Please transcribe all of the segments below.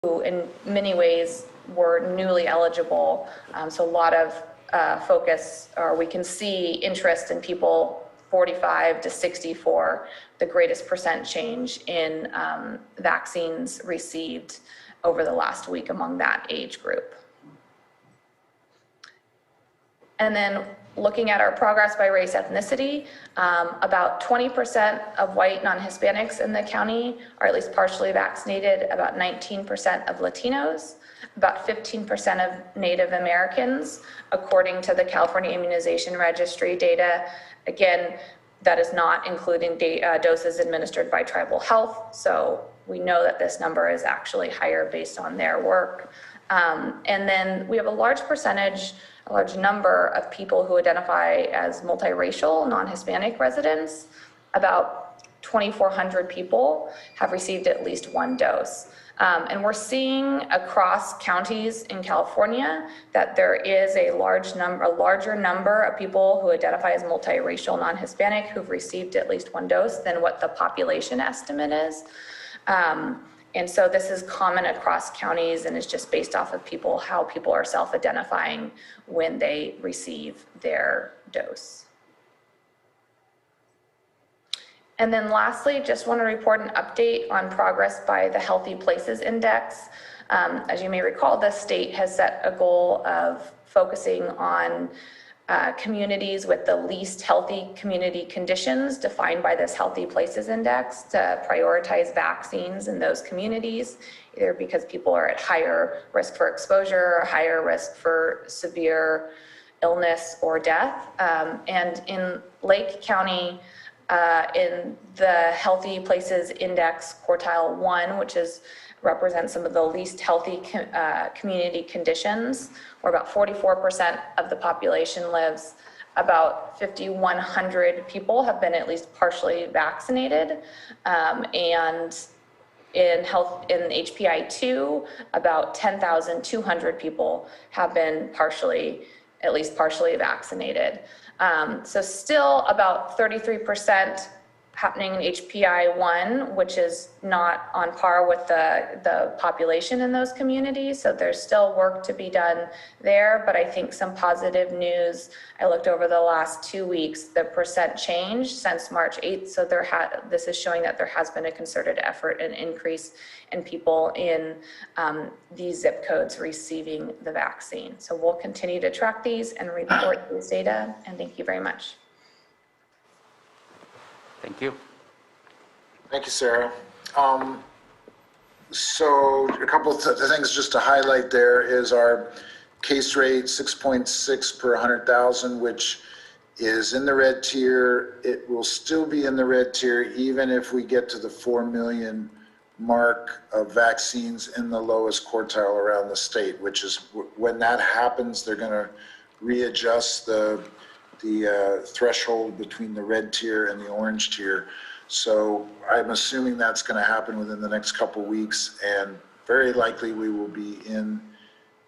who in many ways were newly eligible. So a lot of focus, or we can see interest in people 45 to 64, the greatest percent change in vaccines received over the last week among that age group. And then looking at our progress by race ethnicity, about 20% of white non-Hispanics in the county are at least partially vaccinated, about 19% of Latinos, about 15% of Native Americans, according to the California Immunization Registry data. Again, that is not including doses administered by tribal health, so we know that this number is actually higher based on their work. And then we have a large number of people who identify as multiracial, non-Hispanic residents. About 2,400 people have received at least one dose. And we're seeing across counties in California that there is a larger number of people who identify as multiracial, non-Hispanic who've received at least one dose than what the population estimate is. And so this is common across counties and is just based off of how people are self-identifying when they receive their dose. And then lastly, just want to report an update on progress by the Healthy Places Index. As you may recall, the state has set a goal of focusing on communities with the least healthy community conditions defined by this Healthy Places Index to prioritize vaccines in those communities, either because people are at higher risk for exposure or higher risk for severe illness or death. And in Lake County, in the Healthy Places Index quartile 1, which represents some of the least healthy community conditions, where about 44% of the population lives. About 5,100 people have been at least partially vaccinated, and in HPI 2, about 10,200 people have been at least partially vaccinated. So still about 33% happening in HPI 1, which is not on par with the population in those communities. So there's still work to be done there, but I think some positive news. I looked over the last 2 weeks, the percent change since March 8th. So this is showing that there has been a concerted effort and increase in people in these zip codes receiving the vaccine. So we'll continue to track these and report these data, and thank you very much. Thank you. Thank you, Sarah. So a couple of things just to highlight there is our case rate, 6.6 per 100,000, which is in the red tier. It will still be in the red tier even if we get to the 4 million mark of vaccines in the lowest quartile around the state, which is when that happens, they're going to readjust the threshold between the red tier and the orange tier. So I'm assuming that's going to happen within the next couple of weeks, and very likely we will be in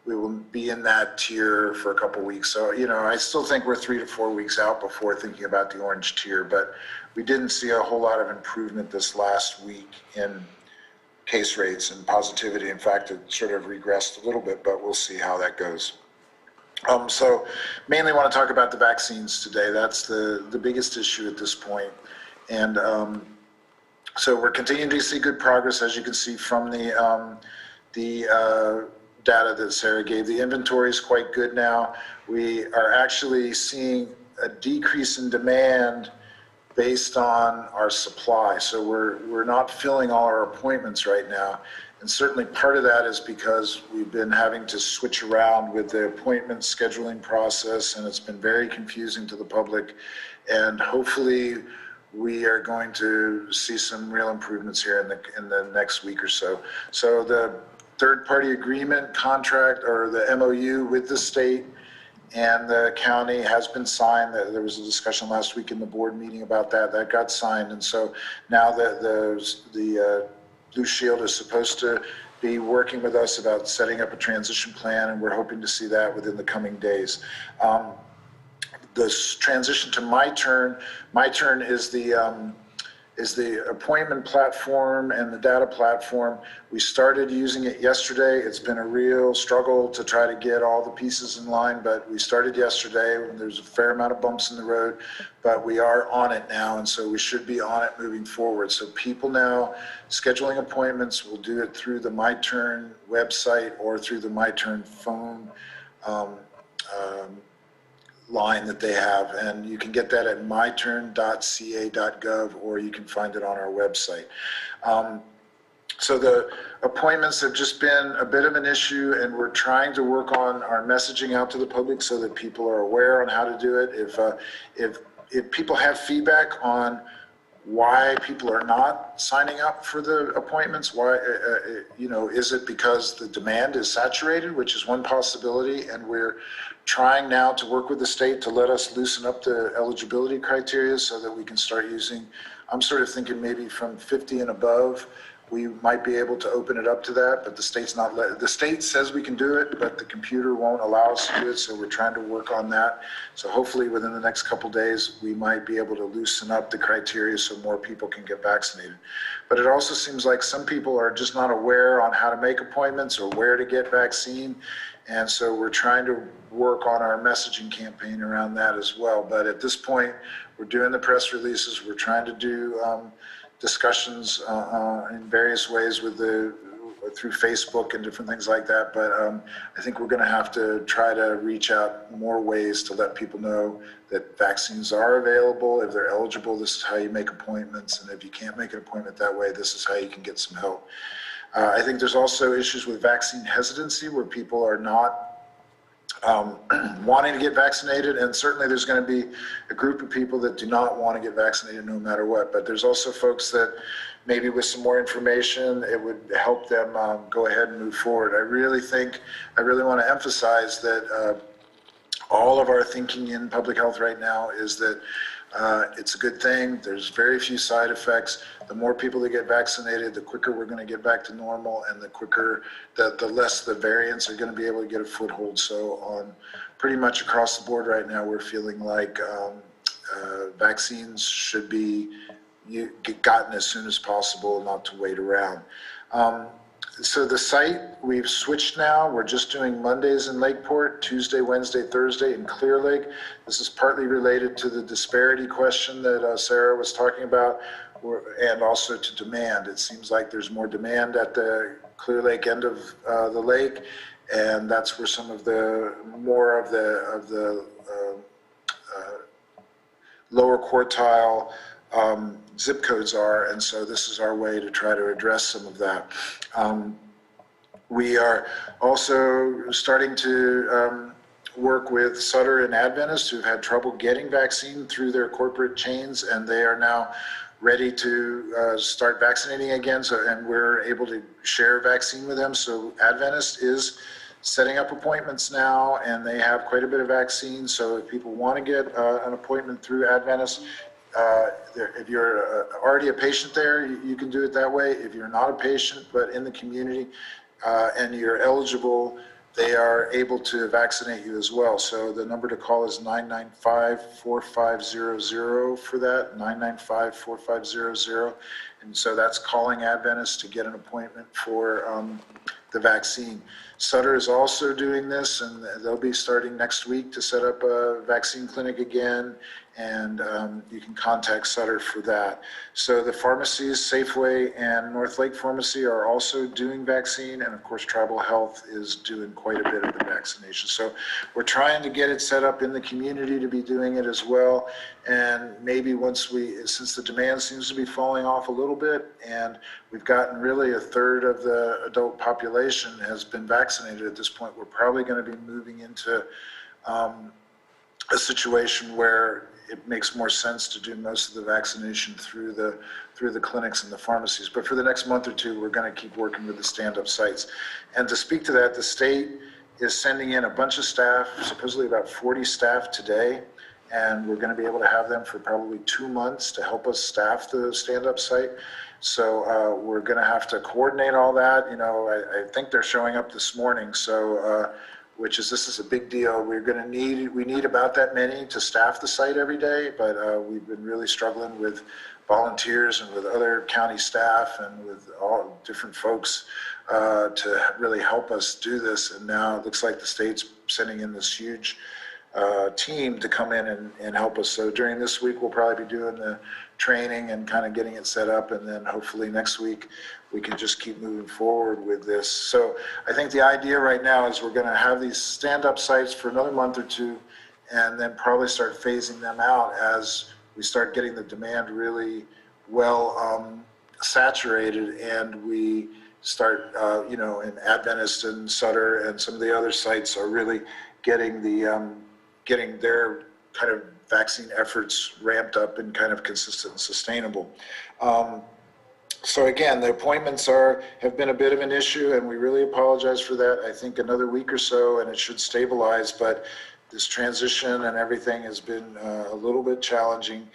that tier for a couple of weeks. So, I still think we're 3 to 4 weeks out before thinking about the orange tier, but we didn't see a whole lot of improvement this last week in case rates and positivity. In fact, it sort of regressed a little bit, but we'll see how that goes. So mainly want to talk about the vaccines today. That's the biggest issue at this point. And so we're continuing to see good progress, as you can see from the data that Sarah gave. The inventory is quite good now. We are actually seeing a decrease in demand based on our supply. So we're not filling all our appointments right now. And certainly part of that is because we've been having to switch around with the appointment scheduling process, and it's been very confusing to the public. And hopefully we are going to see some real improvements here in the next week or so. So the third-party agreement contract, or the MOU with the state and the county, has been signed. There was a discussion last week in the board meeting about that. That got signed, and so now the Blue Shield is supposed to be working with us about setting up a transition plan, and we're hoping to see that within the coming days. This transition to my turn is is the appointment platform and the data platform. We started using it yesterday. It's been a real struggle to try to get all the pieces in line, but we started yesterday. There's a fair amount of bumps in the road, but we are on it now, and so we should be on it moving forward. So people now scheduling appointments will do it through the MyTurn website or through the MyTurn phone line that they have, and you can get that at myturn.ca.gov, or you can find it on our website. So the appointments have just been a bit of an issue, and we're trying to work on our messaging out to the public so that people are aware on how to do it. If people have feedback on why people are not signing up for the appointments, why, is it because the demand is saturated, which is one possibility, and we're trying now to work with the state to let us loosen up the eligibility criteria so that we can start using, I'm sort of thinking maybe from 50 and above, we might be able to open it up to that, but the state's not the state says we can do it, but the computer won't allow us to do it, so we're trying to work on that. So hopefully within the next couple days, we might be able to loosen up the criteria so more people can get vaccinated. But it also seems like some people are just not aware on how to make appointments or where to get vaccine. And so we're trying to work on our messaging campaign around that as well. But at this point, we're doing the press releases. We're trying to do discussions in various ways through Facebook and different things like that. But I think we're going to have to try to reach out more ways to let people know that vaccines are available. If they're eligible, this is how you make appointments. And if you can't make an appointment that way, this is how you can get some help. I think there's also issues with vaccine hesitancy where people are not wanting to get vaccinated, and certainly there's going to be a group of people that do not want to get vaccinated no matter what, but there's also folks that maybe with some more information it would help them go ahead and move forward. I really want to emphasize that all of our thinking in public health right now is that it's a good thing. There's very few side effects. The more people that get vaccinated, the quicker we're going to get back to normal, and the less the variants are going to be able to get a foothold. So on pretty much across the board right now, we're feeling like vaccines should be gotten as soon as possible, not to wait around. So the site, we've switched now. We're just doing Mondays in Lakeport, Tuesday, Wednesday, Thursday in Clear Lake. This is partly related to the disparity question that Sarah was talking about, and also to demand. It seems like there's more demand at the Clear Lake end of the lake, and that's where some of the more of the lower quartile zip codes are, and so this is our way to try to address some of that. We are also starting to work with Sutter and Adventist who've had trouble getting vaccine through their corporate chains, and they are now ready to start vaccinating again, and we're able to share vaccine with them. So Adventist is setting up appointments now, and they have quite a bit of vaccine. So if people want to get an appointment through Adventist, if you're already a patient there, you can do it that way. If you're not a patient but in the community and you're eligible, they are able to vaccinate you as well. So the number to call is 995-4500 for that, 995-4500. And so that's calling Adventist to get an appointment for the vaccine. Sutter is also doing this, and they'll be starting next week to set up a vaccine clinic again, and you can contact Sutter for that. So the pharmacies, Safeway and North Lake Pharmacy, are also doing vaccine, and of course Tribal Health is doing quite a bit of the vaccination. So we're trying to get it set up in the community to be doing it as well, and maybe since the demand seems to be falling off a little bit, and we've gotten really a third of the adult population has been vaccinated at this point, we're probably going to be moving into a situation where it makes more sense to do most of the vaccination through the clinics and the pharmacies. But for the next month or two, we're going to keep working with the stand-up sites. And to speak to that, the state is sending in a bunch of staff, supposedly about 40 staff today, and we're going to be able to have them for probably 2 months to help us staff the stand-up site. So we're going to have to coordinate all that. I think they're showing up this morning. So this is a big deal. We need about that many to staff the site every day, but we've been really struggling with volunteers and with other county staff and with all different folks to really help us do this. And now it looks like the state's sending in this huge team to come in and help us. So during this week, we'll probably be doing the training and kind of getting it set up. And then hopefully next week, we can just keep moving forward with this. So I think the idea right now is we're going to have these stand-up sites for another month or two, and then probably start phasing them out as we start getting the demand really well saturated, and we start, you know, in Adventist and Sutter and some of the other sites are really getting the getting their kind of vaccine efforts ramped up and kind of consistent and sustainable. So again, the appointments have been a bit of an issue, and we really apologize for that. I think another week or so and it should stabilize, but this transition and everything has been a little bit challenging.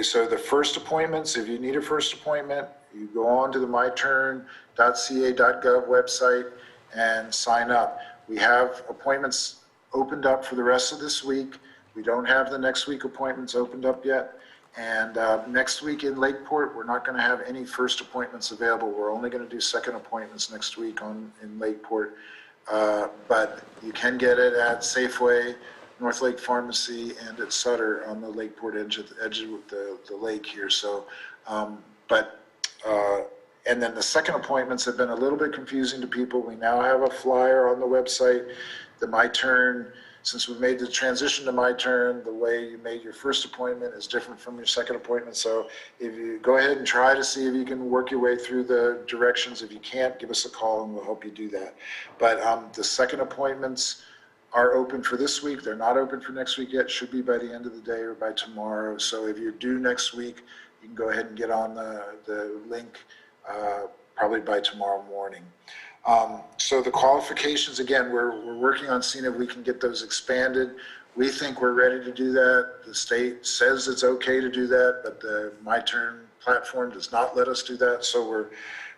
So the first appointments, if you need a first appointment, you go on to the myturn.ca.gov website and sign up. We have appointments opened up for the rest of this week. We don't have the next week appointments opened up yet. And next week in Lakeport, we're not going to have any first appointments available. We're only going to do second appointments next week in Lakeport. But you can get it at Safeway, North Lake Pharmacy, and at Sutter on the Lakeport edge of the lake here. So, and then the second appointments have been a little bit confusing to people. We now have a flyer on the website. The MyTurn, since we made the transition to MyTurn, the way you made your first appointment is different from your second appointment. So if you go ahead and try to see if you can work your way through the directions. If you can't, give us a call and we'll help you do that. But the second appointments are open for this week. They're not open for next week yet. Should be by the end of the day or by tomorrow. So if you're due next week, you can go ahead and get on the link probably by tomorrow morning. So the qualifications, again, we're working on seeing if we can get those expanded. We think we're ready to do that. The state says it's okay to do that, but the MyTurn platform does not let us do that. So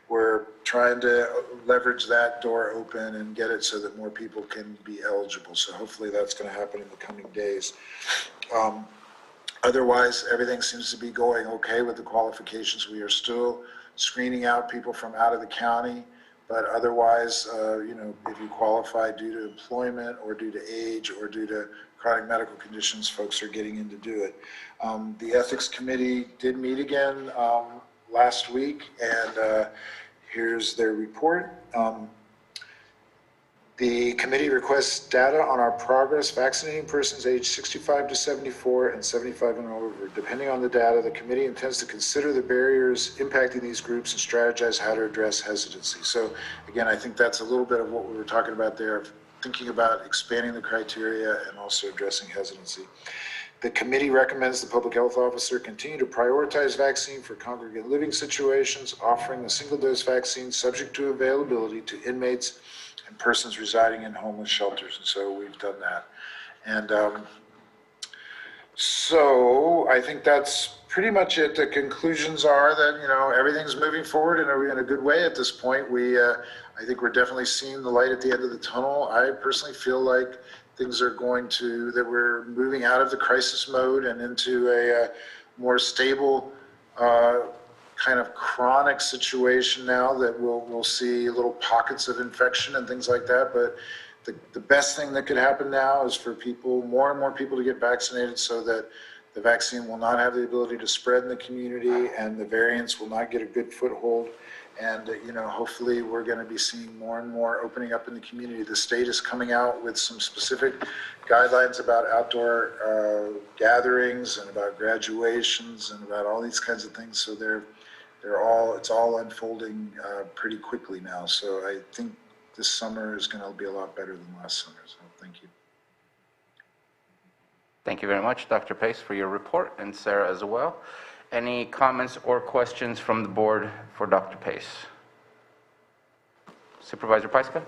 we're trying to leverage that door open and get it so that more people can be eligible. So hopefully that's going to happen in the coming days. Otherwise, everything seems to be going okay with the qualifications. We are still screening out people from out of the county. But otherwise, you know, if you qualify due to employment or due to age or due to chronic medical conditions, folks are getting in to do it. The ethics committee did meet again last week, and here's their report. The committee requests data on our progress vaccinating persons aged 65 to 74 and 75 and over. Depending on the data, the committee intends to consider the barriers impacting these groups and strategize how to address hesitancy. So again, I think that's a little bit of what we were talking about there, of thinking about expanding the criteria and also addressing hesitancy. The committee recommends the public health officer continue to prioritize vaccine for congregate living situations, offering a single-dose vaccine subject to availability to inmates and persons residing in homeless shelters. And so we've done that. And so I think that's pretty much it. The conclusions are that, you know, everything's moving forward in a good way at this point. I think we're definitely seeing the light at the end of the tunnel. I personally feel like things are that we're moving out of the crisis mode and into a more stable kind of chronic situation now, that we'll see little pockets of infection and things like that. But the best thing that could happen now is for more and more people to get vaccinated, so that the vaccine will not have the ability to spread in the community and the variants will not get a good foothold. And, you know, hopefully we're going to be seeing more and more opening up in the community. The state is coming out with some specific guidelines about outdoor gatherings and about graduations and about all these kinds of things. So it's all unfolding pretty quickly now. So I think this summer is going to be a lot better than last summer. So thank you. Thank you very much, Dr. Pace, for your report, and Sarah as well. Any comments or questions from the board for Dr. Pace? Supervisor Pyska?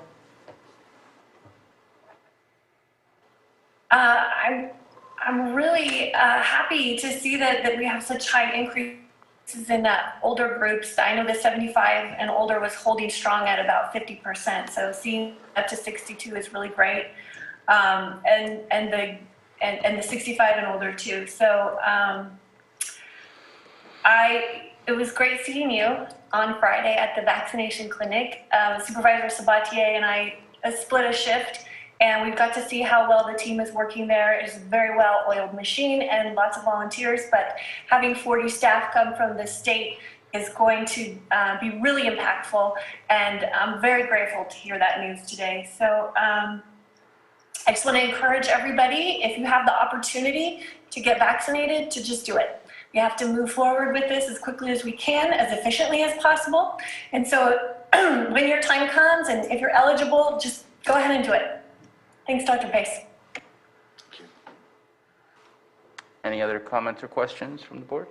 I'm really happy to see that we have such high increases in older groups. I know the 75 and older was holding strong at about 50%. So seeing up to 62 is really great, and the 65 and older too. So It was great seeing you on Friday at the vaccination clinic. Supervisor Sabatier and I split a shift, and we've got to see how well the team is working there. It's a very well-oiled machine and lots of volunteers, but having 40 staff come from the state is going to be really impactful, and I'm very grateful to hear that news today. So I just want to encourage everybody, if you have the opportunity to get vaccinated, to just do it. We have to move forward with this as quickly as we can, as efficiently as possible. And so when your time comes and if you're eligible, just go ahead and do it. Thanks, Dr. Pace. Any other comments or questions from the board?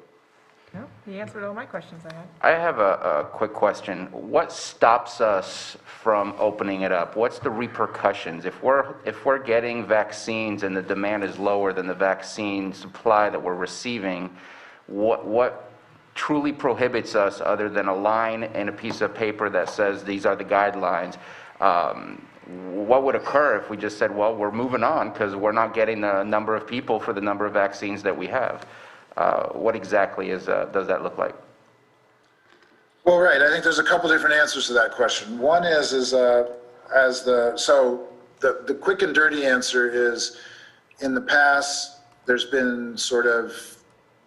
No, he answered all my questions I had. I have a quick question. What stops us from opening it up? What's the repercussions? If we're getting vaccines and the demand is lower than the vaccine supply that we're receiving, what truly prohibits us, other than a line and a piece of paper that says these are the guidelines? What would occur if we just said, well, we're moving on because we're not getting the number of people for the number of vaccines that we have? What exactly does that look like? Well, right. I think there's a couple different answers to that question. One is the quick and dirty answer is, in the past, there's been sort of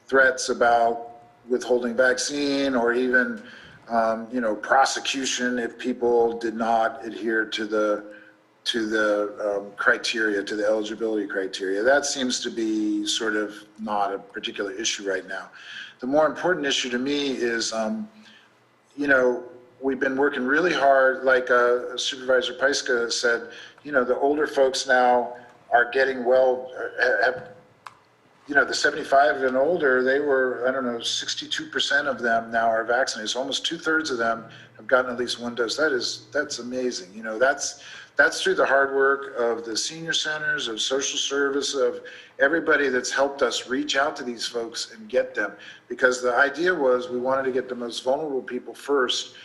threats about withholding vaccine, or even prosecution if people did not adhere to the criteria, to the eligibility criteria. That seems to be sort of not a particular issue right now. The more important issue to me is, we've been working really hard, like Supervisor Peiska said, the older folks now are getting the 75 and older, they were, 62% of them now are vaccinated. So almost 2/3 of them have gotten at least one dose. That's amazing. That's through the hard work of the senior centers, of social service, of everybody that's helped us reach out to these folks and get them. Because the idea was we wanted to get the most vulnerable people first,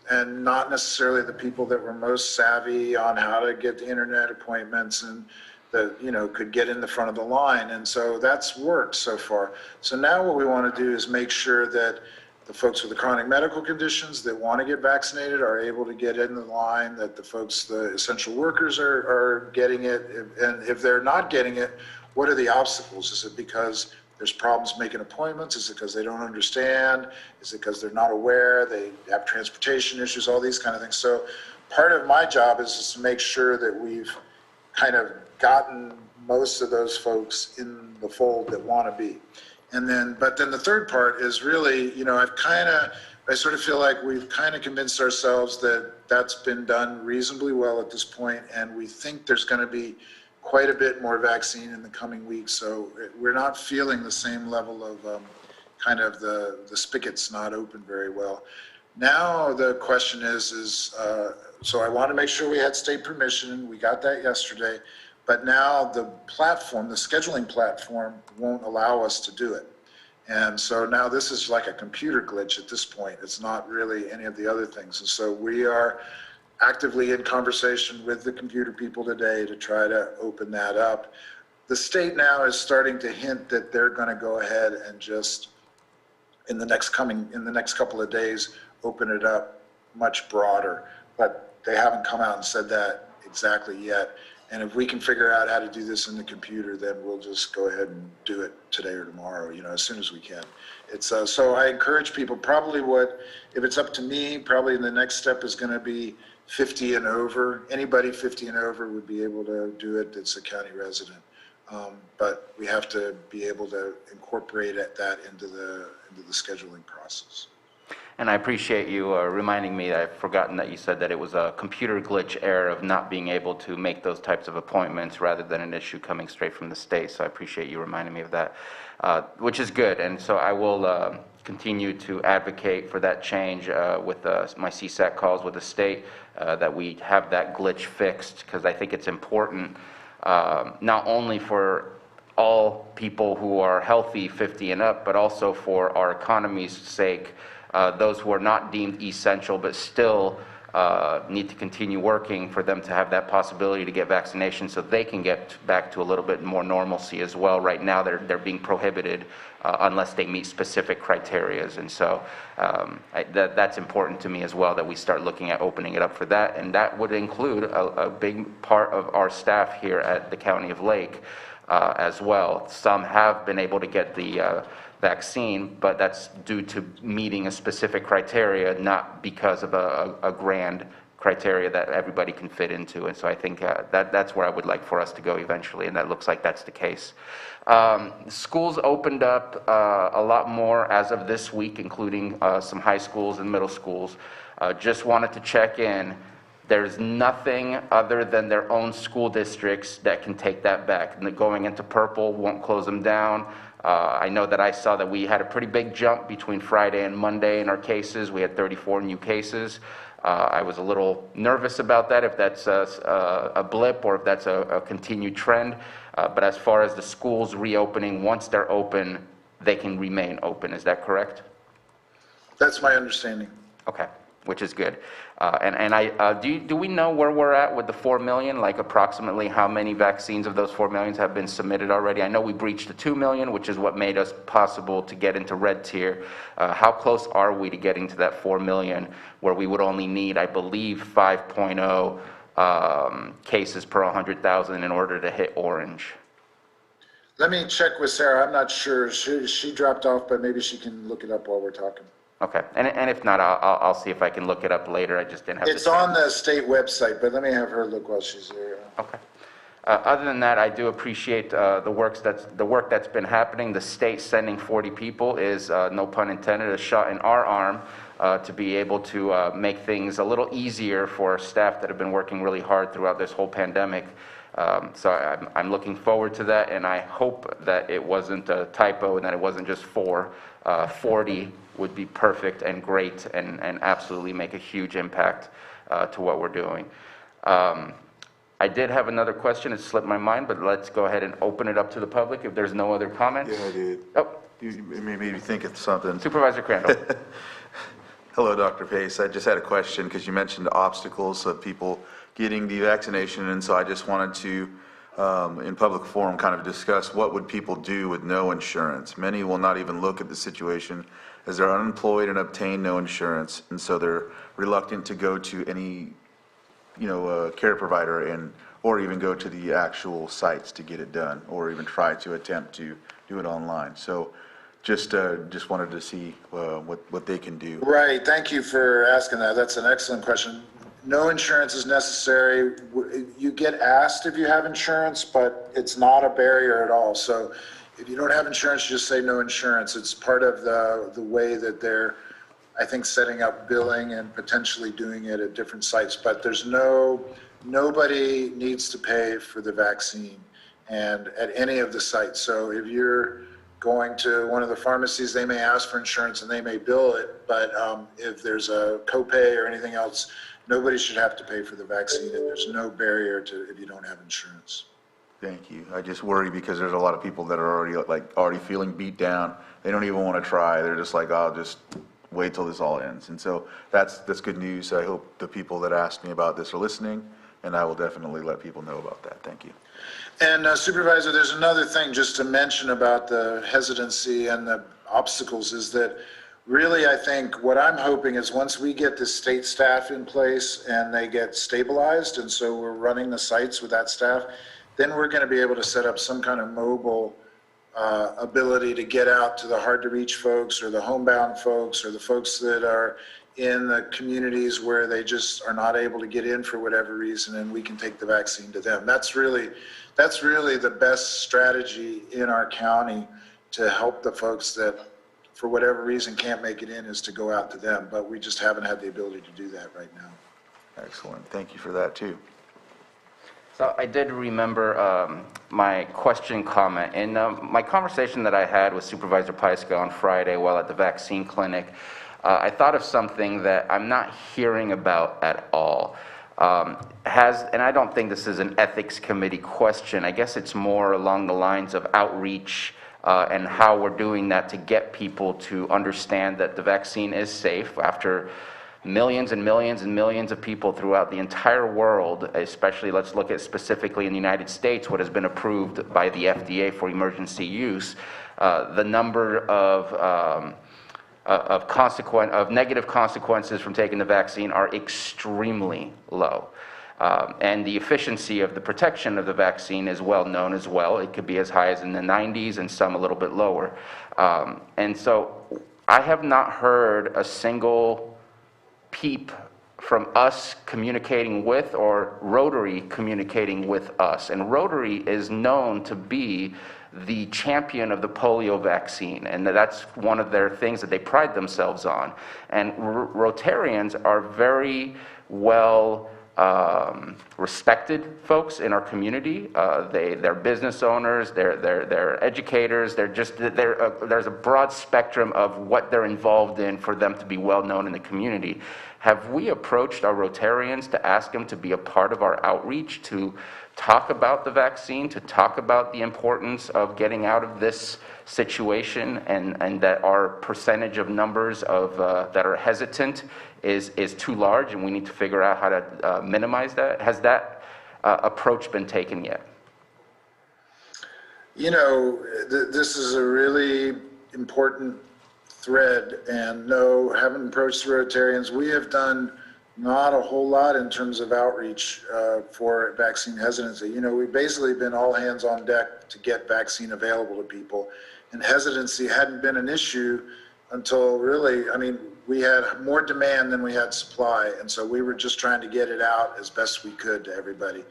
and not necessarily the people that were most savvy on how to get the internet appointments and that could get in the front of the line. And so that's worked so far. So now what we want to do is make sure that the folks with the chronic medical conditions that want to get vaccinated are able to get in the line, that the essential workers are getting it. And if they're not getting it, what are the obstacles? Is it because there's problems making appointments? Is it because they don't understand? Is it because they're not aware? They have transportation issues, all these kind of things. So part of my job is to make sure that we've kind of gotten most of those folks in the fold that want to be. But then the third part is really, I sort of feel like we've kind of convinced ourselves that that's been done reasonably well at this point, and we think there's going to be quite a bit more vaccine in the coming weeks. So we're not feeling the same level of the spigot's not open very well. Now the question is so I want to make sure we had state permission. We got that yesterday. But now the scheduling platform won't allow us to do it. And so now this is like a computer glitch at this point. It's not really any of the other things. And so we are actively in conversation with the computer people today to try to open that up. The state now is starting to hint that they're going to go ahead and just, in the next couple of days, open it up much broader. But they haven't come out and said that exactly yet. And if we can figure out how to do this in the computer, then we'll just go ahead and do it today or tomorrow, as soon as we can. So I encourage people, if it's up to me, probably the next step is going to be 50 and over. Anybody 50 and over would be able to do it that's a county resident. But we have to be able to incorporate that into the scheduling process. And I appreciate you reminding me that I've forgotten that you said that it was a computer glitch error of not being able to make those types of appointments rather than an issue coming straight from the state. So I appreciate you reminding me of that, which is good. And so I will continue to advocate for that change with my CSAC calls with the state, that we have that glitch fixed, because I think it's important not only for all people who are healthy 50 and up, but also for our economy's sake. Those who are not deemed essential but still need to continue working for them to have that possibility to get vaccination so they can get back to a little bit more normalcy as well. Right now, they're being prohibited unless they meet specific criterias. And so that's important to me as well, that we start looking at opening it up for that. And that would include a big part of our staff here at the County of Lake as well. Some have been able to get the vaccine, but that's due to meeting a specific criteria, not because of a grand criteria that everybody can fit into. And so I think that's where I would like for us to go eventually, and that looks like that's the case. Schools opened up a lot more as of this week, including some high schools and middle schools. Just wanted to check in. There's nothing other than their own school districts that can take that back. And going into purple won't close them down. I know that I saw that we had a pretty big jump between Friday and Monday in our cases. We had 34 new cases. I was a little nervous about that, if that's a blip or if that's a continued trend. But as far as the schools reopening, once they're open, they can remain open. Is that correct? That's my understanding. Okay, which is good. Do we know where we're at with the 4 million? Like approximately how many vaccines of those 4 million have been submitted already? I know we breached the 2 million, which is what made us possible to get into red tier. How close are we to getting to that 4 million where we would only need, I believe, 5.0 cases per 100,000 in order to hit orange? Let me check with Sarah. I'm not sure. She dropped off, but maybe she can look it up while we're talking. Okay, and if not, I'll see if I can look it up later. I just didn't have. It's on the state website, but let me have her look while she's there. Okay. Other than that, I do appreciate the work that's been happening. The state sending 40 people is, no pun intended, a shot in our arm to be able to make things a little easier for staff that have been working really hard throughout this whole pandemic. So I'm looking forward to that, and I hope that it wasn't a typo and that it wasn't just 40 would be perfect and great and absolutely make a huge impact to what we're doing. I did have another question. It slipped my mind, but let's go ahead and open it up to the public if there's no other comments. Yeah, I did. Oh, You made me think of something. Supervisor Crandall. Hello, Dr. Pace. I just had a question because you mentioned obstacles of people getting the vaccination, and so I just wanted to, in public forum, kind of discuss what would people do with no insurance. Many will not even look at the situation as they're unemployed and obtain no insurance, and so they're reluctant to go to any, care provider or even go to the actual sites to get it done, or even try to attempt to do it online. So just wanted to see what they can do. Right, thank you for asking that. That's an excellent question. No insurance is necessary. You get asked if you have insurance, but it's not a barrier at all. So if you don't have insurance, just say no insurance. It's part of the way that they're, I think, setting up billing and potentially doing it at different sites. But there's nobody needs to pay for the vaccine and at any of the sites. So if you're going to one of the pharmacies, they may ask for insurance and they may bill it. But if there's a copay or anything else, nobody should have to pay for the vaccine, and there's no barrier to if you don't have insurance. Thank you. I just worry because there's a lot of people that are already feeling beat down. They don't even want to try. They're just like, I'll just wait till this all ends. And so that's good news. I hope the people that asked me about this are listening, and I will definitely let people know about that. Thank you. And Supervisor, there's another thing just to mention about the hesitancy and the obstacles is that really, I think what I'm hoping is once we get the state staff in place and they get stabilized, and so we're running the sites with that staff, then we're going to be able to set up some kind of mobile ability to get out to the hard to reach folks or the homebound folks or the folks that are in the communities where they just are not able to get in for whatever reason, and we can take the vaccine to them. That's really the best strategy in our county to help the folks that for whatever reason can't make it in, is to go out to them, but we just haven't had the ability to do that right now. Excellent. Thank you for that too. So I did remember my question comment. In my conversation that I had with Supervisor Pieska on Friday while at the vaccine clinic, I thought of something that I'm not hearing about at all. And I don't think this is an ethics committee question. I guess it's more along the lines of outreach and how we're doing that to get people to understand that the vaccine is safe after millions and millions and millions of people throughout the entire world, especially let's look at specifically in the United States, what has been approved by the FDA for emergency use, the number of negative consequences from taking the vaccine are extremely low. And the efficiency of the protection of the vaccine is well known as well. It could be as high as in the 90s and some a little bit lower. And so I have not heard a single peep from us communicating with or Rotary communicating with us. And Rotary is known to be the champion of the polio vaccine, and that's one of their things that they pride themselves on. And Rotarians are very well respected folks in our community. They're business owners, they're educators, there's a broad spectrum of what they're involved in for them to be well known in the community. Have we approached our Rotarians to ask them to be a part of our outreach, to talk about the vaccine, to talk about the importance of getting out of this situation, and that our percentage of numbers of that are hesitant is too large, and we need to figure out how to minimize that? Has that approach been taken yet? You know, this is a really important thread, and no, haven't approached the Rotarians. We have done not a whole lot in terms of outreach for vaccine hesitancy. You know, we've basically been all hands on deck to get vaccine available to people, and hesitancy hadn't been an issue until really, I mean, we had more demand than we had supply, and so we were just trying to get it out as best we could to everybody.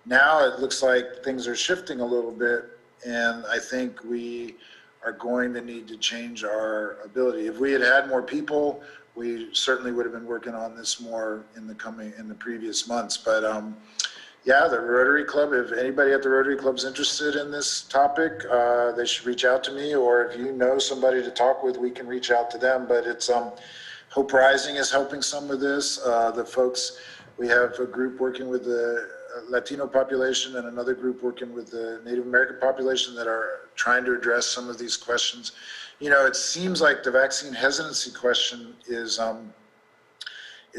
Now it looks like things are shifting a little bit, and I think we are going to need to change our ability. If we had had more people, we certainly would have been working on this more in the previous months. But yeah, the Rotary Club, if anybody at the Rotary Club is interested in this topic, they should reach out to me, or if you know somebody to talk with, we can reach out to them. But it's Hope Rising is helping some with this. The folks, we have a group working with the Latino population and another group working with the Native American population that are trying to address some of these questions. You know, it seems like the vaccine hesitancy question is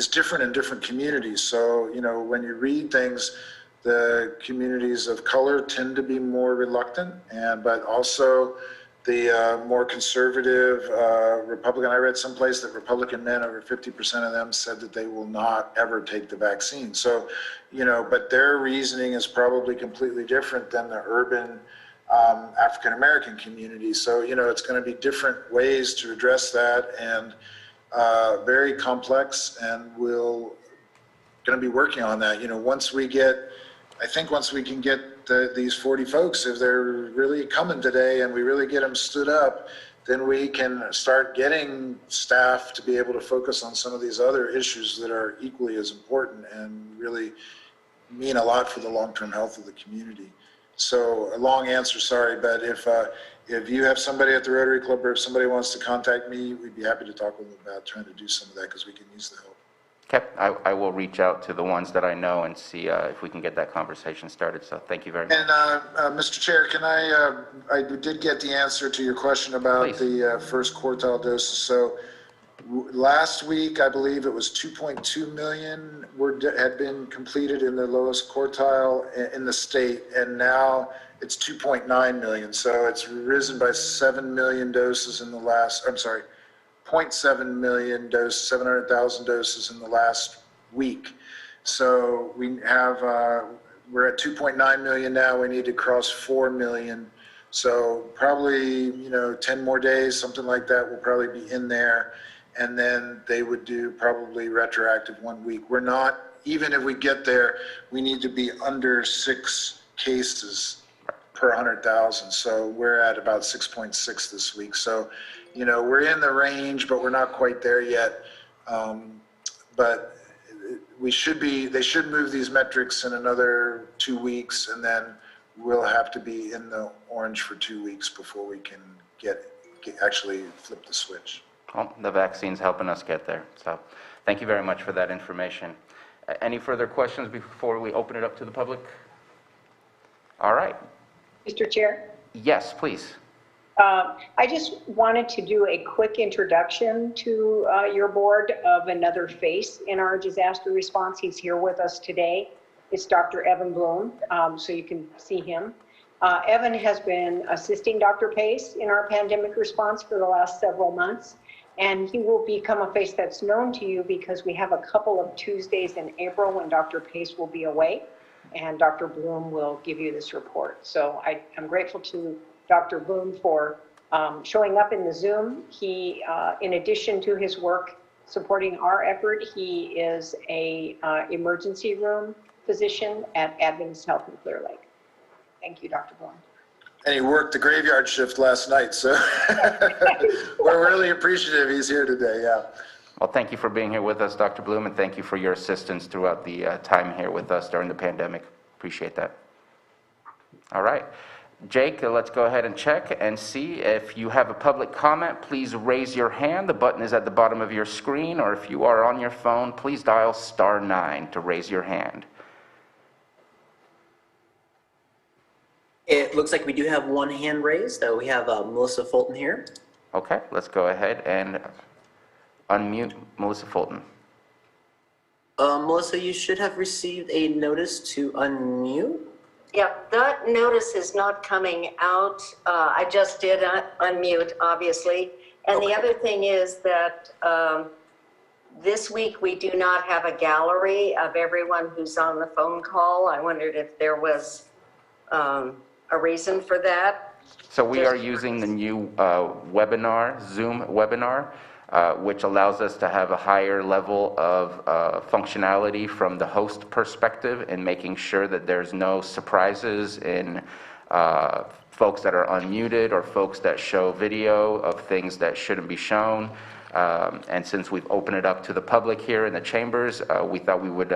different in different communities. So, you know, when you read things, the communities of color tend to be more reluctant, but also the more conservative Republican, I read someplace that Republican men, over 50% of them said that they will not ever take the vaccine. So, you know, but their reasoning is probably completely different than the urban African-American community. So, you know, it's going to be different ways to address that, and very complex, and we'll going to be working on that. You know, once we can get these 40 folks, if they're really coming today and we really get them stood up, then we can start getting staff to be able to focus on some of these other issues that are equally as important and really mean a lot for the long-term health of the community. So a long answer, sorry, but if you have somebody at the Rotary Club, or if somebody wants to contact me, we'd be happy to talk with them about trying to do some of that, because we can use the help. Okay, I will reach out to the ones that I know and see if we can get that conversation started. So thank you very much. And Mr. Chair, can I did get the answer to your question about the first quartile doses. So last week, I believe it was 2.2 million had been completed in the lowest quartile in the state, and now it's 2.9 million. So it's risen by 7 million doses in the last, I'm sorry, 0.7 million doses, 700,000 doses in the last week. So we have, we're at 2.9 million now. We need to cross 4 million. So probably, you know, 10 more days, something like that, will probably be in there. And then they would do probably retroactive 1 week. We're not, even if we get there, we need to be under 6 cases per 100,000. So we're at about 6.6 this week. So, you know, we're in the range, but we're not quite there yet. But they should move these metrics in another 2 weeks, and then we'll have to be in the orange for 2 weeks before we can actually flip the switch. Well, the vaccine's helping us get there. So thank you very much for that information. Any further questions before we open it up to the public? All right. Mr. Chair? Yes, please. I just wanted to do a quick introduction to your board of another face in our disaster response. He's here with us today. It's Dr. Evan Bloom, so you can see him. Evan has been assisting Dr. Pace in our pandemic response for the last several months, and he will become a face that's known to you because we have a couple of Tuesdays in April when Dr. Pace will be away, and Dr. Bloom will give you this report. So I'm grateful to Dr. Bloom for showing up in the Zoom. He, in addition to his work supporting our effort, he is a emergency room physician at Adventist Health in Clear Lake. Thank you, Dr. Bloom. And he worked the graveyard shift last night, so we're really appreciative he's here today, yeah. Well, thank you for being here with us, Dr. Bloom, and thank you for your assistance throughout the time here with us during the pandemic. Appreciate that. All right. Jake, let's go ahead and check and see if you have a public comment. Please raise your hand. The button is at the bottom of your screen, or if you are on your phone, please dial *9 to raise your hand. It looks like we do have one hand raised. We have Melissa Fulton here. Okay, let's go ahead and unmute Melissa Fulton. Melissa, you should have received a notice to unmute. Yep, that notice is not coming out. I just did unmute, obviously. And Okay. the other thing is that this week we do not have a gallery of everyone who's on the phone call. I wondered if there was a reason for that. So we are using the new webinar, Zoom webinar, which allows us to have a higher level of functionality from the host perspective in making sure that there's no surprises in folks that are unmuted or folks that show video of things that shouldn't be shown. And since we've opened it up to the public here in the chambers, we thought we would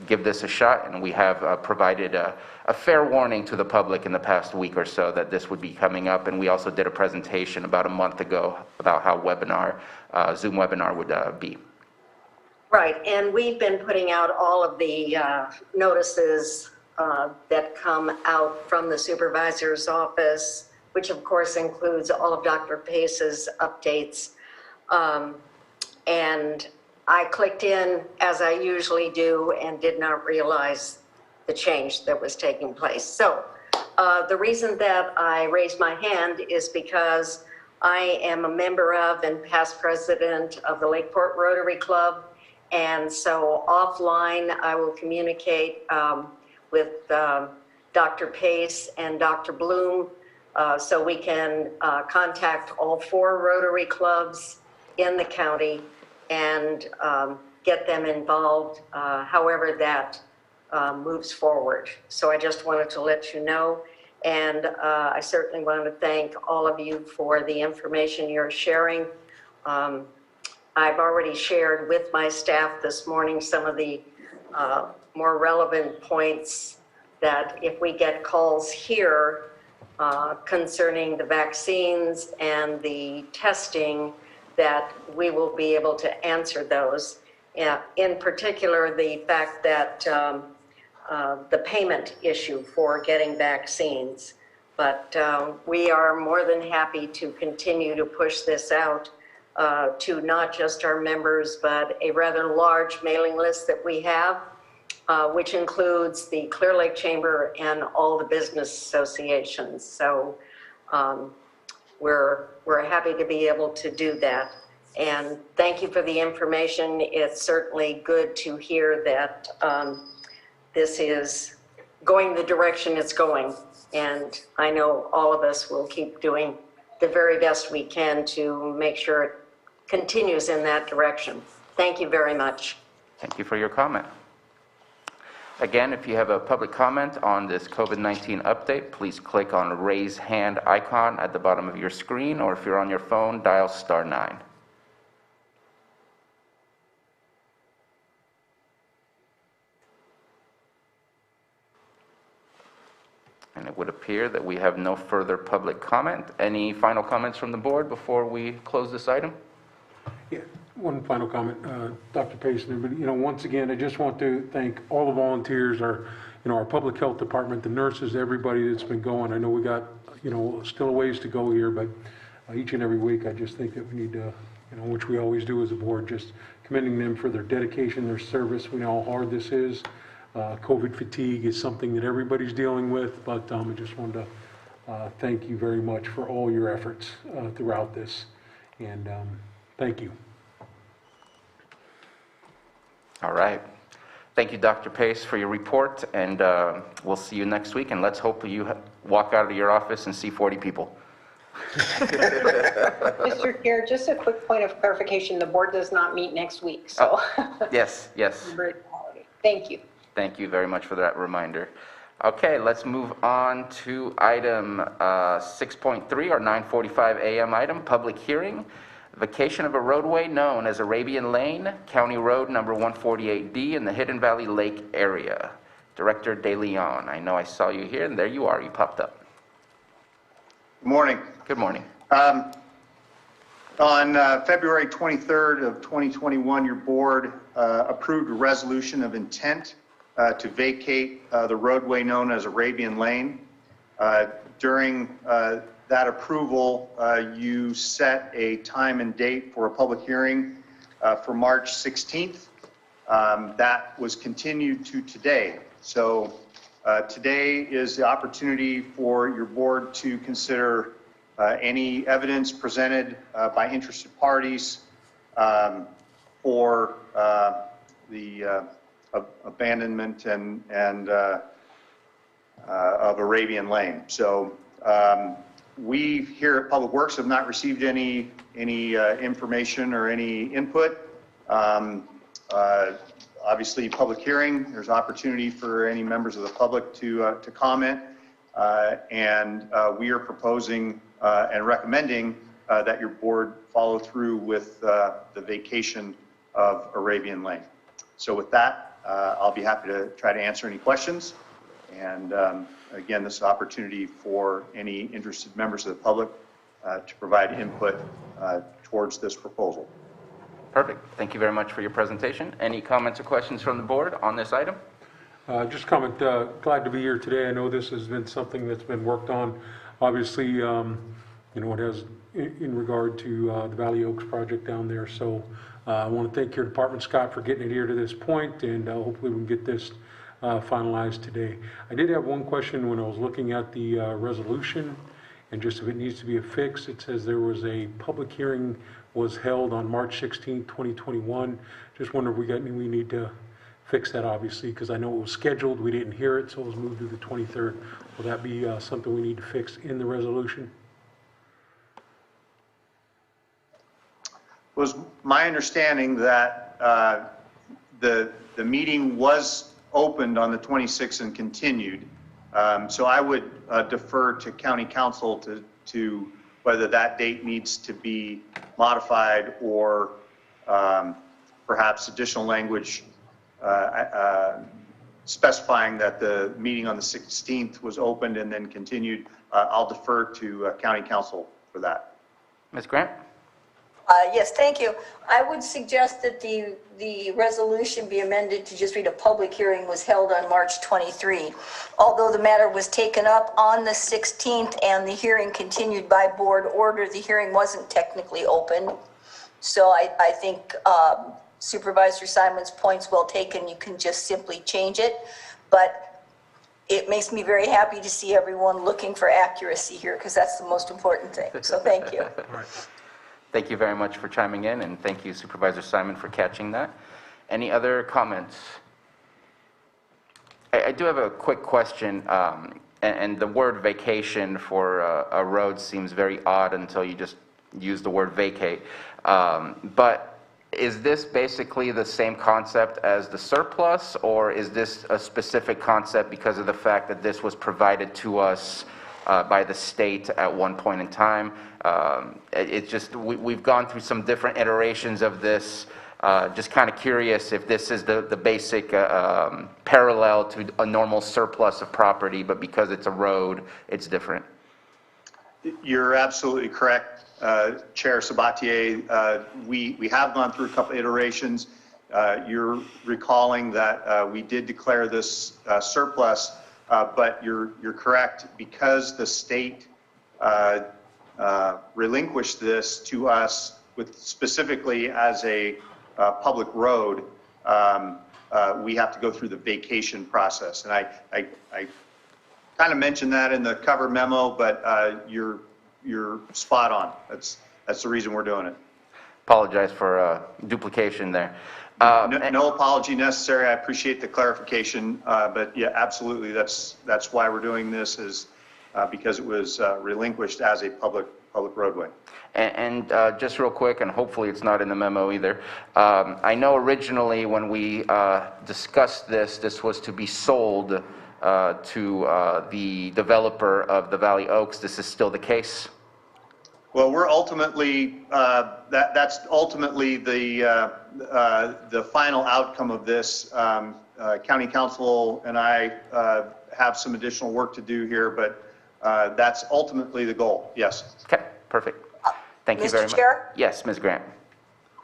give this a shot, and we have provided a fair warning to the public in the past week or so that this would be coming up, and we also did a presentation about a month ago about how Zoom webinar would be. Right, and we've been putting out all of the notices that come out from the supervisor's office, which of course includes all of Dr. Pace's updates. And I clicked in as I usually do and did not realize the change that was taking place. So the reason that I raised my hand is because I am a member of and past president of the Lakeport Rotary Club. And so offline, I will communicate with Dr. Pace and Dr. Bloom so we can contact all 4 Rotary clubs in the county and get them involved however that moves forward. So I just wanted to let you know, and I certainly want to thank all of you for the information you're sharing. I've already shared with my staff this morning some of the more relevant points that if we get calls here concerning the vaccines and the testing, that we will be able to answer those. In particular, the fact that the payment issue for getting vaccines. But we are more than happy to continue to push this out to not just our members, but a rather large mailing list that we have, which includes the Clear Lake Chamber and all the business associations. So we're happy to be able to do that. And thank you for the information. It's certainly good to hear that this is going the direction it's going. And I know all of us will keep doing the very best we can to make sure it continues in that direction. Thank you very much. Thank you for your comment. Again, if you have a public comment on this COVID-19 update, please click on the raise hand icon at the bottom of your screen, or if you're on your phone, dial *9. And it would appear that we have no further public comment. Any final comments from the board before we close this item? Yeah, one final comment, Dr. Pace, but once again, I just want to thank all the volunteers, our our public health department, the nurses, everybody that's been going. I know we got, still a ways to go here, but each and every week, I just think that we need to, which we always do as a board, just commending them for their dedication, their service. We know how hard this is. COVID fatigue is something that everybody's dealing with, but I just wanted to thank you very much for all your efforts throughout this, and thank you. All right. Thank you, Dr. Pace, for your report, and we'll see you next week, and let's hope you walk out of your office and see 40 people. Mr. Chair, just a quick point of clarification. The board does not meet next week, so. Yes. Thank you. Thank you very much for that reminder. Okay, let's move on to item 6.3, or 9:45 a.m. item, public hearing. Vacation of a roadway known as Arabian Lane, County Road number 148D in the Hidden Valley Lake area. Director De Leon, I know I saw you here, and there you are, you popped up. Good morning. Good morning. On February 23rd of 2021, your board approved a resolution of intent to vacate the roadway known as Arabian Lane. During that approval, you set a time and date for a public hearing for March 16th. That was continued to today. So today is the opportunity for your board to consider any evidence presented by interested parties for the abandonment and of Arabian Lane. So we here at Public Works have not received any information or any input. Obviously, public hearing, there's opportunity for any members of the public to comment, and we are proposing and recommending that your board follow through with the vacation of Arabian Lane. So with that, I'll be happy to try to answer any questions. And again, this is an opportunity for any interested members of the public to provide input towards this proposal. Perfect. Thank you very much for your presentation. Any comments or questions from the board on this item? Just comment, glad to be here today. I know this has been something that's been worked on. Obviously, it has in regard to the Valley Oaks project down there. So I want to thank your department, Scott, for getting it here to this point, and hopefully we can get this finalized today. I did have one question when I was looking at the resolution, and just if it needs to be affixed, it says there was a public hearing was held on March 16, 2021. Just wonder if we need to fix that, obviously, because I know it was scheduled, we didn't hear it, so it was moved to the 23rd. Will that be something we need to fix in the resolution? It was my understanding that the meeting was opened on the 26th and continued. So I would defer to County Council to whether that date needs to be modified or perhaps additional language specifying that the meeting on the 16th was opened and then continued. I'll defer to County Council for that. Ms. Grant? Yes, thank you. I would suggest that the resolution be amended to just read a public hearing was held on March 23. Although the matter was taken up on the 16th and the hearing continued by board order, the hearing wasn't technically open. So I think Supervisor Simon's point's well taken. You can just simply change it. But it makes me very happy to see everyone looking for accuracy here, because that's the most important thing. So thank you. Thank you very much for chiming in, and thank you, Supervisor Simon, for catching that. Any other comments? I do have a quick question, and the word vacation for a road seems very odd until you just use the word vacate. But is this basically the same concept as the surplus, or is this a specific concept because of the fact that this was provided to us by the state at one point in time? It's just, we've gone through some different iterations of this. Just kind of curious if this is the basic parallel to a normal surplus of property, but because it's a road, it's different. You're absolutely correct, Chair Sabatier. We have gone through a couple iterations. You're recalling that we did declare this surplus, but you're correct, because the state relinquished this to us with specifically as a public road. We have to go through the vacation process, and I kind of mentioned that in the cover memo, but you're spot on. That's the reason we're doing it. Apologize for duplication there. No apology necessary. I appreciate the clarification, but yeah, absolutely. That's why we're doing this, is because it was relinquished as a public roadway. And just real quick, and hopefully it's not in the memo either, I know originally when we discussed this, this was to be sold to the developer of the Valley Oaks. This is still the case? Well, we're ultimately, that's ultimately the final outcome of this. County Council and I have some additional work to do here, but that's ultimately the goal, yes. Okay, perfect. Thank you very much. Mr. Chair? Yes, Ms. Grant.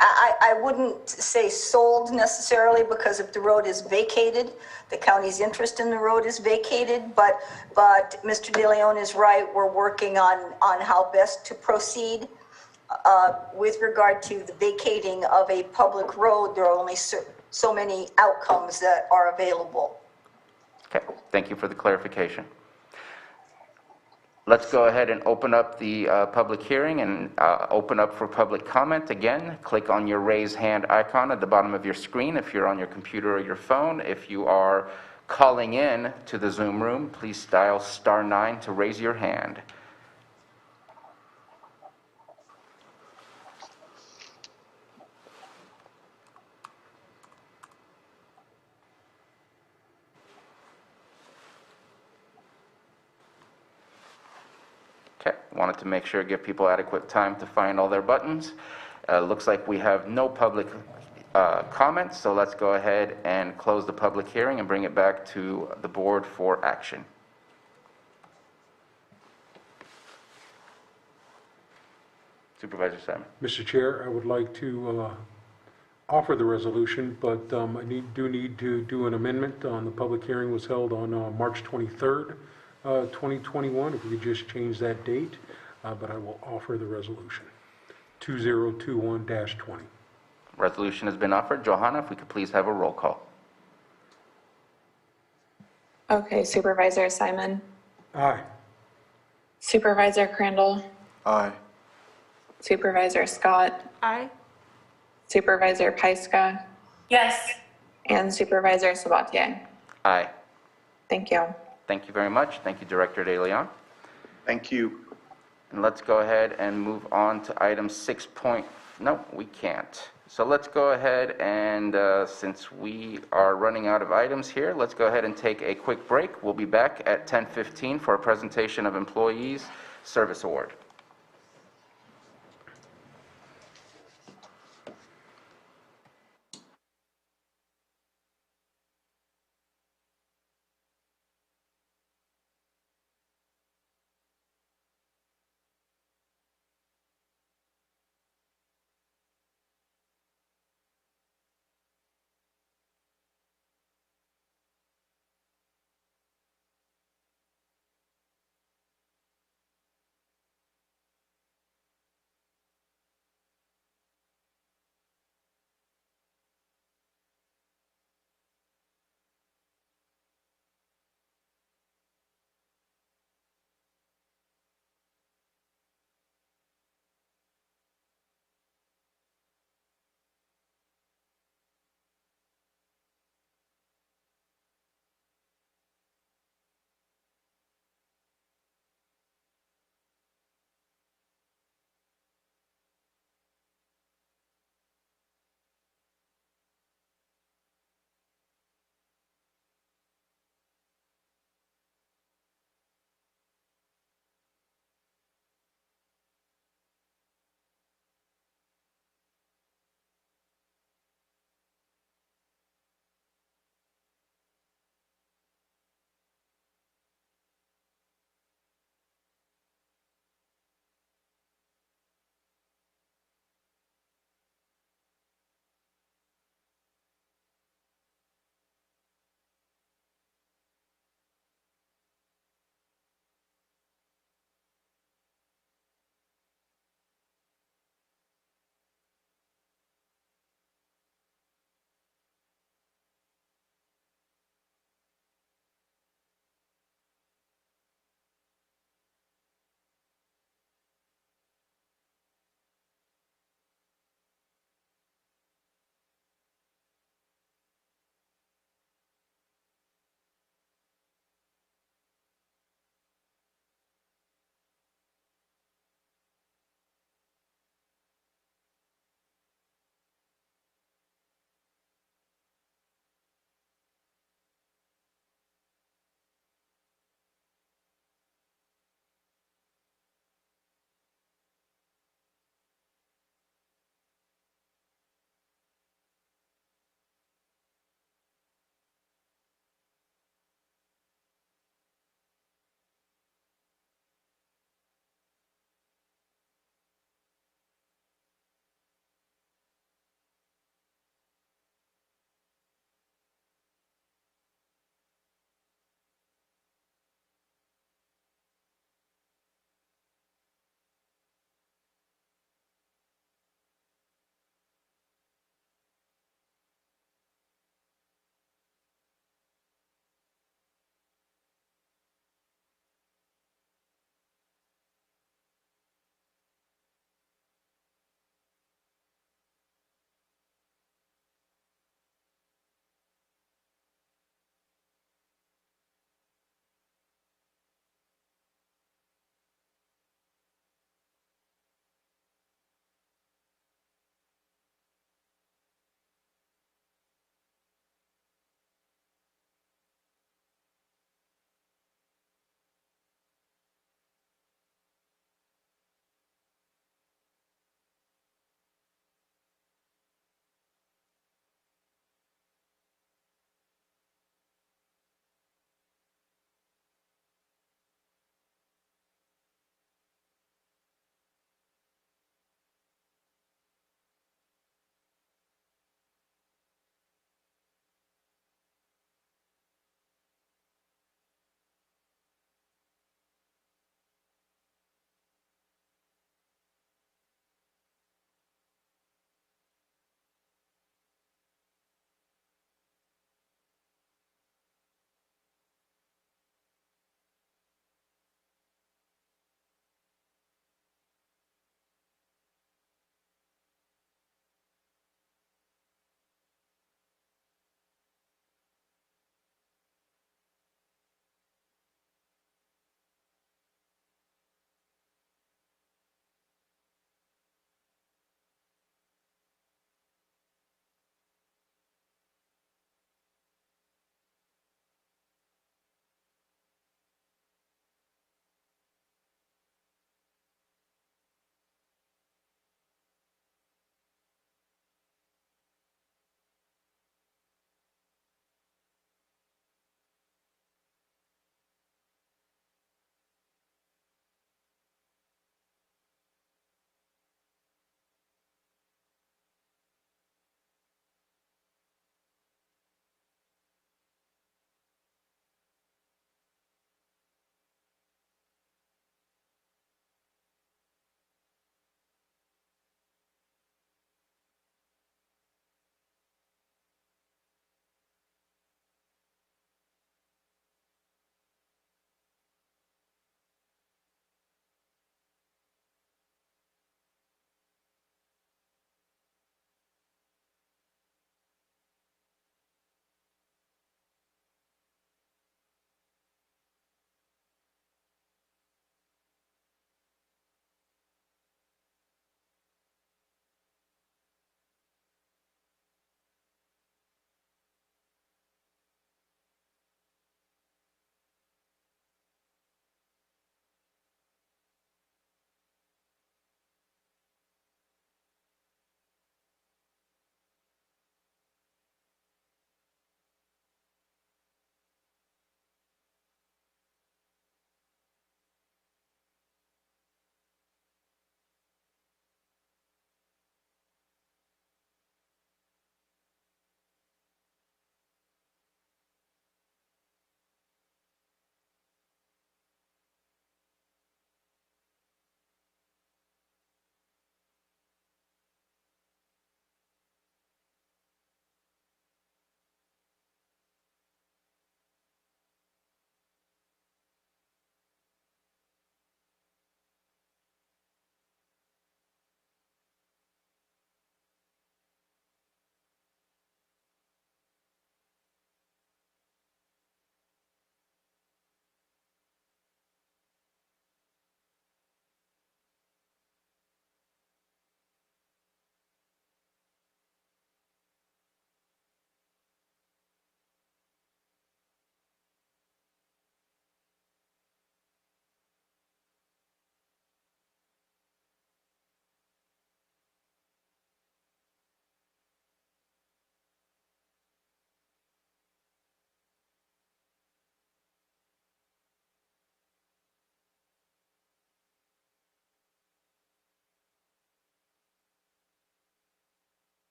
I wouldn't say sold necessarily, because if the road is vacated, the county's interest in the road is vacated, but Mr. De Leon is right, we're working on how best to proceed. With regard to the vacating of a public road, there are only so many outcomes that are available. Okay, thank you for the clarification. Let's go ahead and open up the public hearing and open up for public comment. Again, click on your raise hand icon at the bottom of your screen if you're on your computer or your phone. If you are calling in to the Zoom room, please dial *9 to raise your hand. Okay, wanted to make sure, give people adequate time to find all their buttons. Looks like we have no public comments, so let's go ahead and close the public hearing and bring it back to the board for action. Supervisor Simon. Mr. Chair, I would like to offer the resolution, but I do need to do an amendment. On the public hearing was held on March 23rd, 2021. If we could just change that date, but I will offer the resolution. 2021-20. Resolution has been offered. Johanna, if we could please have a roll call. Okay, Supervisor Simon, Aye. Supervisor Crandall, Aye. Supervisor Scott, Aye. Supervisor Pyska, Yes. and Supervisor Sabatier. Aye. Thank you. Thank you very much. Thank you, Director De Leon. Thank you. And let's go ahead and move on to item 6. No, we can't. So let's go ahead and, since we are running out of items here, let's go ahead and take a quick break. We'll be back at 10:15 for a presentation of Employees Service Award.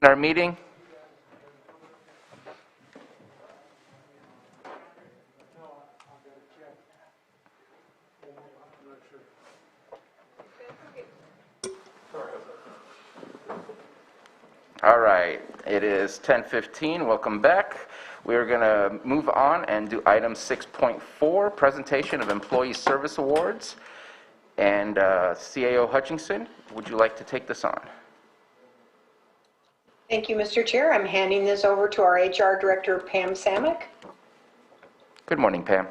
Our meeting. All right, it is 10:15. Welcome back. We are going to move on and do item 6.4, presentation of employee service awards. And CAO Hutchinson, would you like to take this on? Thank you, Mr. Chair. I'm handing this over to our HR Director, Pam Samick. Good morning, Pam.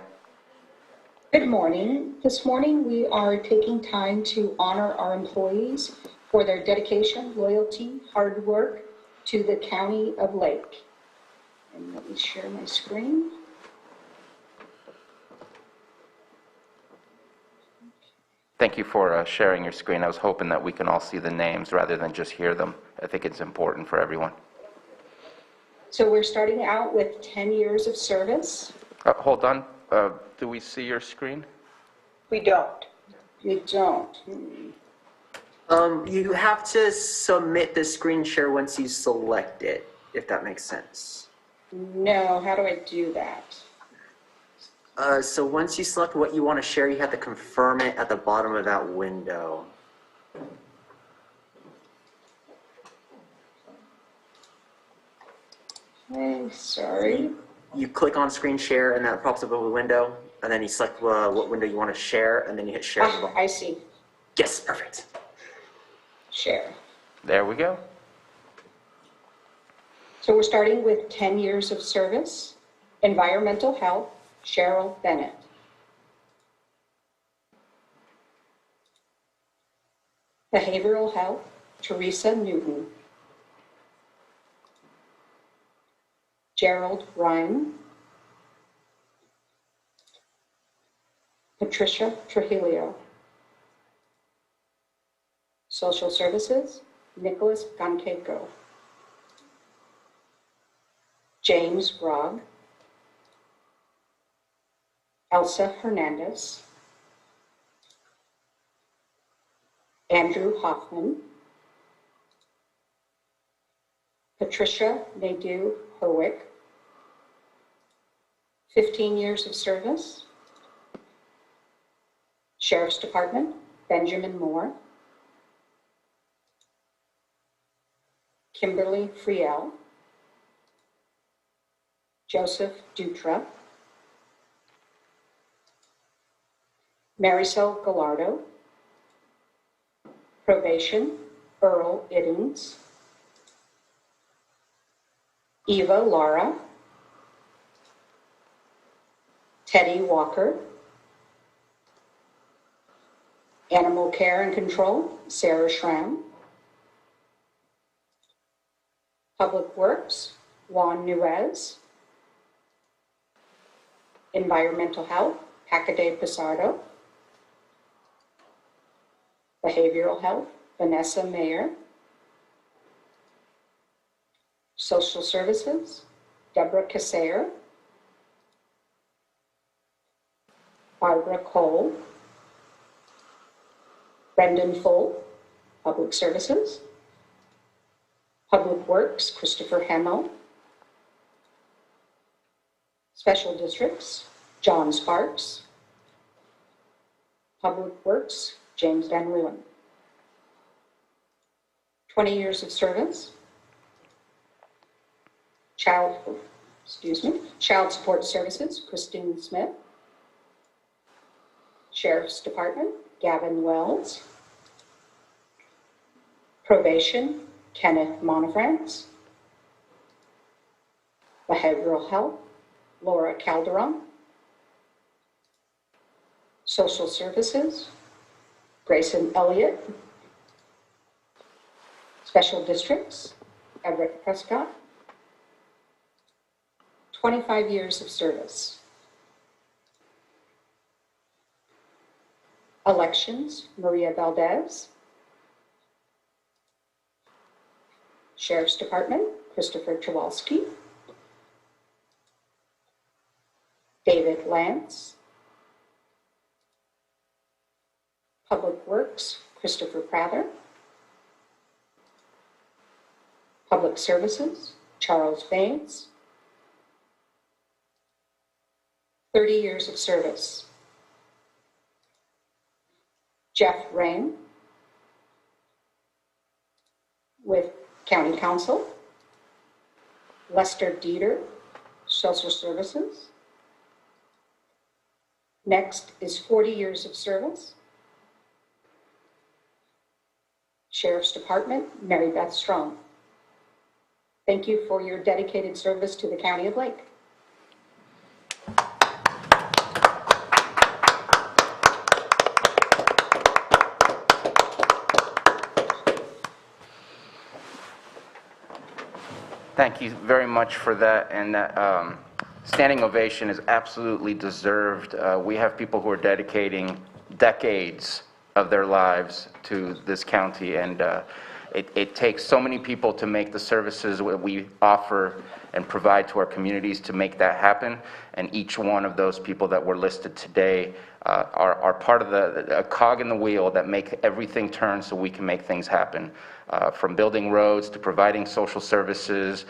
Good morning. This morning we are taking time to honor our employees for their dedication, loyalty, hard work to the County of Lake. And let me share my screen. Thank you for sharing your screen. I was hoping that we can all see the names rather than just hear them. I think it's important for everyone. So we're starting out with 10 years of service. Hold on. Do we see your screen? We don't. We don't. You have to submit the screen share once you select it, if that makes sense. No, how do I do that? So once you select what you want to share, you have to confirm it at the bottom of that window. Okay, sorry. You click on screen share and that pops up a window, and then you select what window you want to share, and then you hit share. I see. Yes, perfect. Share. There we go. So we're starting with 10 years of service. Environmental health, Cheryl Bennett. Behavioral health, Teresa Newton. Gerald Ryan. Patricia Trujillo. Social services, Nicholas Gonteco. James Grogg. Elsa Hernandez. Andrew Hoffman. Patricia Nadeau Herwick. 15 years of service. Sheriff's Department, Benjamin Moore. Kimberly Friel. Joseph Dutra. Marisol Gallardo. Probation, Earl Iddens. Eva Lara. Teddy Walker. Animal Care and Control, Sarah Schramm. Public Works, Juan Nuez. Environmental Health, Hackaday Pizarro. Behavioral Health, Vanessa Mayer. Social Services, Deborah Cassair. Barbara Cole. Brendan Full, Public Services. Public Works, Christopher Hemmel. Special Districts, John Sparks. Public Works, James Van Leeuwen. 20 years of service. Child Support Services, Christine Smith. Sheriff's Department, Gavin Wells. Probation, Kenneth Monofrance. Behavioral Health, Laura Calderon. Social Services, Grayson Elliott. Special Districts, Everett Prescott. 25 years of service. Elections, Maria Valdez. Sheriff's Department, Christopher Chewalski. David Lance. Public Works, Christopher Prather. Public Services, Charles Banks, 30 years of service. Jeff Rang with County Council. Lester Dieter, Social Services. Next is 40 years of service. Sheriff's Department, Mary Beth Strong. Thank you for your dedicated service to the County of Lake. Thank you very much for that, and that standing ovation is absolutely deserved. We have people who are dedicating decades of their lives to this county, and it takes so many people to make the services that we offer and provide to our communities to make that happen, and each one of those people that were listed today are part of a cog in the wheel that make everything turn so we can make things happen. From building roads to providing social services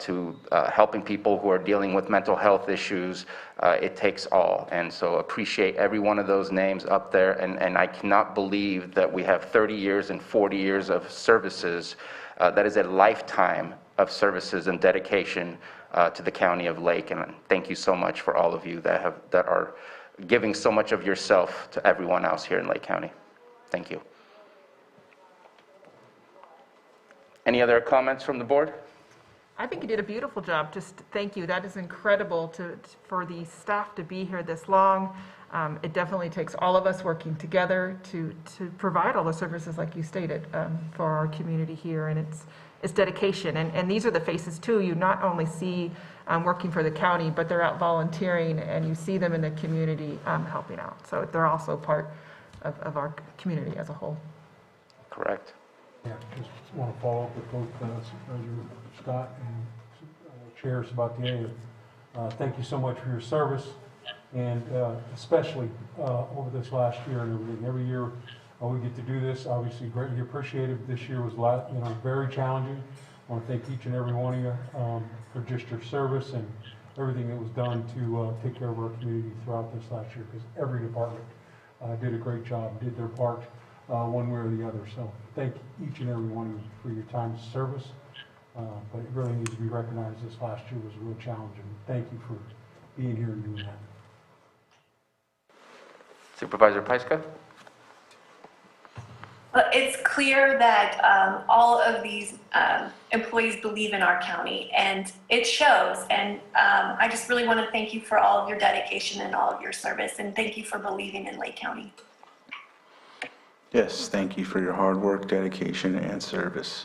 to helping people who are dealing with mental health issues, it takes all. And so appreciate every one of those names up there. And I cannot believe that we have 30 years and 40 years of services. That is a lifetime of services and dedication to the County of Lake. And thank you so much for all of you that are giving so much of yourself to everyone else here in Lake County. Thank you. Any other comments from the board? I think you did a beautiful job. Just thank you. That is incredible for the staff to be here this long. It definitely takes all of us working together to provide all the services like you stated for our community here, and it's dedication. And these are the faces too. You not only see working for the county, but they're out volunteering, and you see them in the community helping out. So they're also part of our community as a whole. Correct. Yeah, just want to follow up with both Supervisor Scott and Chair Sabatier. Thank you so much for your service, and especially over this last year and everything. Every year we get to do this, obviously greatly appreciated. This year was very challenging. I want to thank each and every one of you for just your service and everything that was done to take care of our community throughout this last year, because every department did a great job, did their part one way or the other. So thank each and every one of you for your time of service. But it really needs to be recognized. This last year was a real challenge, and thank you for being here and doing that. Supervisor Pyska? It's clear that all of these employees believe in our county, and it shows. And I just really want to thank you for all of your dedication and all of your service, and thank you for believing in Lake County. Yes, thank you for your hard work, dedication, and service.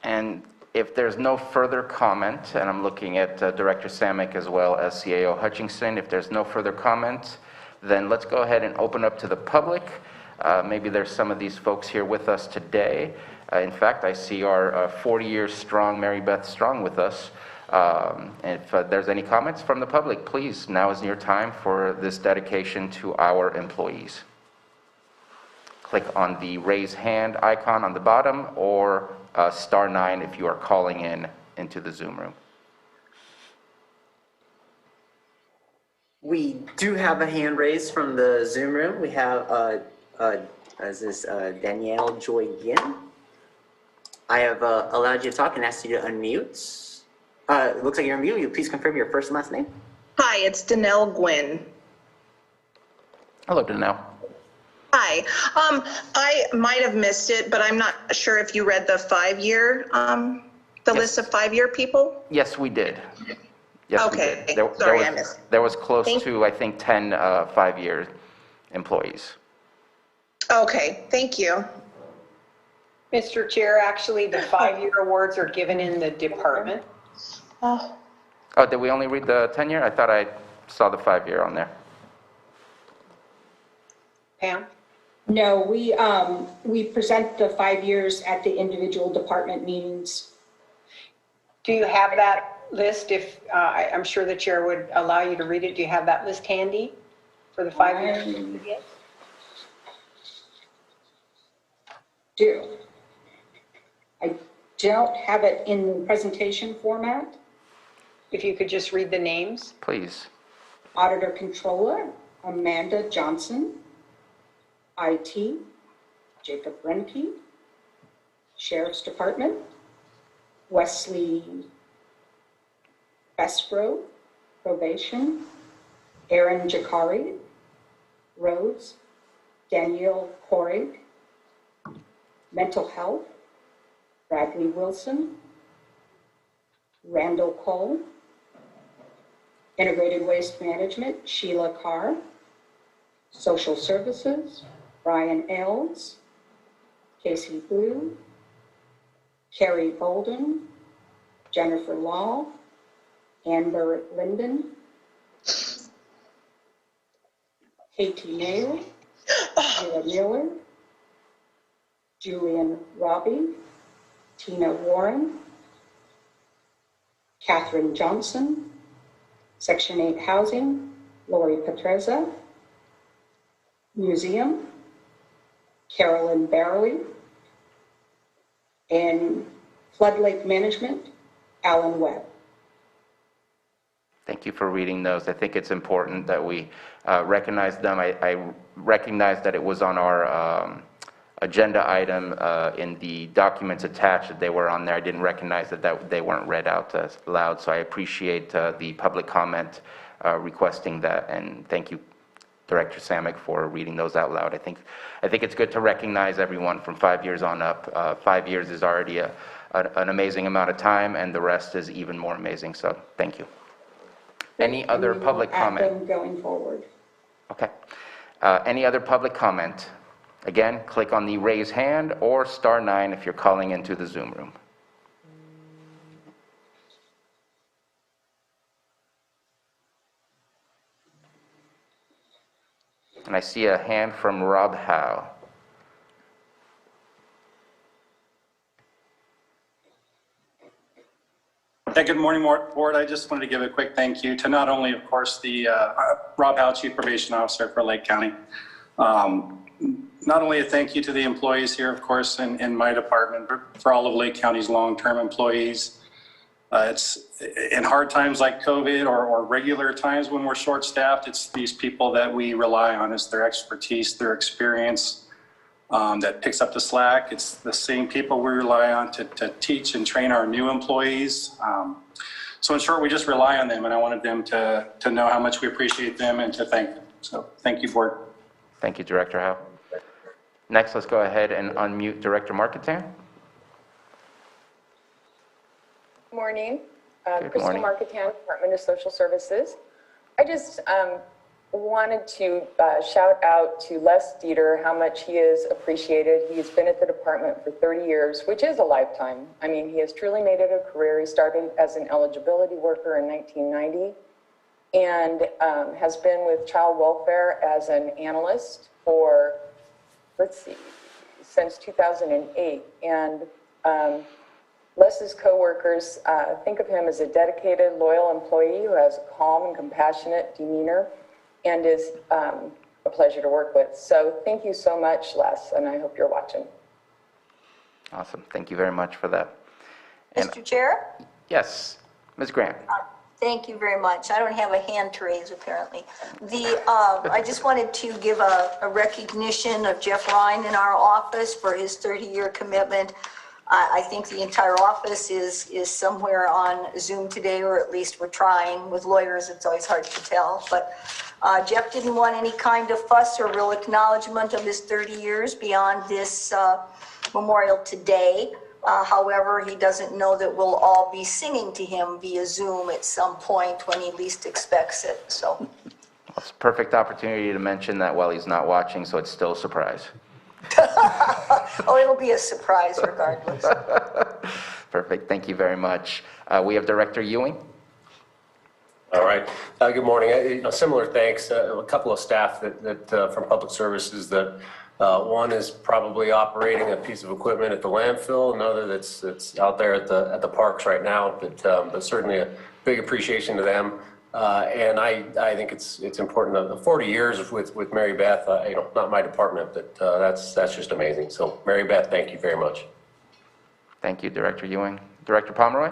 And if there's no further comment, and I'm looking at Director Samick as well as CAO Hutchinson, if there's no further comment, then let's go ahead and open up to the public. Maybe there's some of these folks here with us today. In fact, I see our 40 years strong Mary Beth Strong with us. If there's any comments from the public, please, now is your time for this dedication to our employees. Click on the raise hand icon on the bottom, or *9 if you are calling into the Zoom room. We do have a hand raised from the Zoom room. We have Danielle Joy Ginn. I have allowed you to talk and asked you to unmute. It looks like you're unmuted. Will you please confirm your first and last name? Hi, it's Danelle Gwynn. Hello, Danelle. Hi. I might have missed it, but I'm not sure if you read the 5-year, the list of 5-year people? Yes, we did. Yes, okay. we did. Sorry, I missed. There was close to, I think, 10 5-year employees. Okay, thank you. Mr. Chair, actually, the 5-year awards are given in the department. Oh, did we only read the 10-year? I thought I saw the 5-year on there. Pam? No, we present the 5 years at the individual department meetings. Do you have that list? If I'm sure the chair would allow you to read it. Do you have that list handy for the 5 years? Do. don't have it in presentation format. If you could just read the names. Please. Auditor Controller, Amanda Johnson. IT, Jacob Renke. Sheriff's Department, Wesley Bespro. Probation, Aaron Jakari. Roads, Danielle Korig. Mental Health, Bradley Wilson. Randall Cole. Integrated Waste Management, Sheila Carr. Social Services, Brian Ells. Casey Blue. Carrie Bolden. Jennifer Law. Amber Linden. Katie Naylor. Sheila Miller. Julian Robbie. Tina Warren. Catherine Johnson. Section 8 Housing, Lori Petrezza. Museum, Carolyn Barley. And Flood Lake Management, Alan Webb. Thank you for reading those. I think it's important that we recognize them. I recognize that it was on our agenda item in the documents attached, that they were on there. I didn't recognize that they weren't read out loud, so I appreciate the public comment requesting that, and thank you, Director Samick, for reading those out loud. I think it's good to recognize everyone from 5 years on up. 5 years is already an amazing amount of time, and the rest is even more amazing, so thank you. Any other public comment? Going forward. Okay. Any other public comment? Again, click on the raise hand or *9 if you're calling into the Zoom room. And I see a hand from Rob Howe. Hey, good morning, Board. I just wanted to give a quick thank you to not only, of course, the Rob Howe, Chief Probation Officer for Lake County. Not only a thank you to the employees here, of course, in my department, but for all of Lake County's long-term employees. It's in hard times like COVID or regular times when we're short-staffed, it's these people that we rely on. It's their expertise, their experience that picks up the slack. It's the same people we rely on to teach and train our new employees. So in short, we just rely on them, and I wanted them to know how much we appreciate them and to thank them. So thank you, Board. Thank you, Director Howe. Next, let's go ahead and unmute Director Marketan. Good morning. Good Crystal morning. Marketan, Department of Social Services. I just wanted to shout out to Les Dieter how much he is appreciated. He's been at the department for 30 years, which is a lifetime. I mean, he has truly made it a career. He started as an eligibility worker in 1990 and has been with child welfare as an analyst for, since 2008. And Les's coworkers think of him as a dedicated, loyal employee who has a calm and compassionate demeanor and is a pleasure to work with. So thank you so much, Les, and I hope you're watching. Awesome. Thank you very much for that. And Mr. Chair? yes, Ms. Grant. Thank you very much. I don't have a hand to raise, apparently. I just wanted to give a recognition of Jeff Ryan in our office for his 30-year commitment. I think the entire office is somewhere on Zoom today, or at least we're trying. With lawyers, it's always hard to tell. But Jeff didn't want any kind of fuss or real acknowledgement of his 30 years beyond this memorial today. However, he doesn't know that we'll all be singing to him via Zoom at some point when he least expects it. So It's a perfect opportunity to mention that while he's not watching, so it's still a surprise. oh, it'll be a surprise regardless. Perfect. Thank you very much. We have Director Ewing. All right. Good morning. Similar thanks. A couple of staff that from Public Services that one is probably operating a piece of equipment at the landfill, another that's out there at the parks right now. But certainly a big appreciation to them. And I think it's important. 40 years with Mary Beth. Not my department, but that's just amazing. So Mary Beth, thank you very much. Thank you, Director Ewing. Director Pomeroy?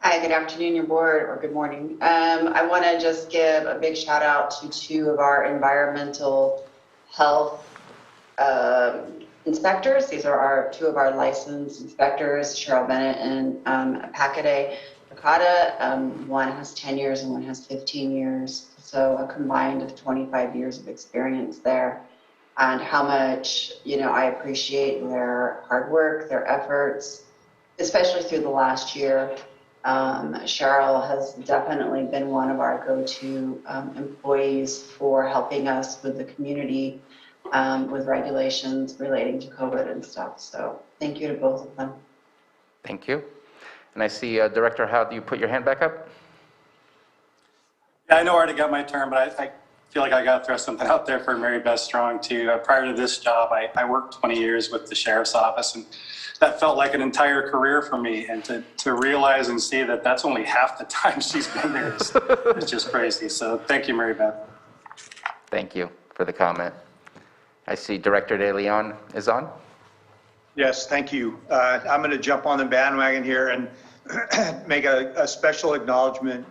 Hi, good afternoon, your board, or good morning. I want to just give a big shout out to two of our environmental health inspectors. These are two of our licensed inspectors, Cheryl Bennett and Pacade Okada. One has 10 years and one has 15 years. So a combined of 25 years of experience there. And how much, I appreciate their hard work, their efforts, especially through the last year. Cheryl has definitely been one of our go-to employees for helping us with the community with regulations relating to COVID and stuff. So thank you to both of them. Thank you. And I see Director Howe, do you put your hand back up? Yeah, I know I already got my turn, but I feel like I got to throw something out there for Mary Beth Strong too. Prior to this job, I worked 20 years with the Sheriff's Office, and that felt like an entire career for me. And to realize and see that that's only half the time she's been there is just crazy. So thank you, Mary Beth. Thank you for the comment. I see Director De Leon is on. Yes, thank you. I'm going to jump on the bandwagon here and make a special acknowledgement,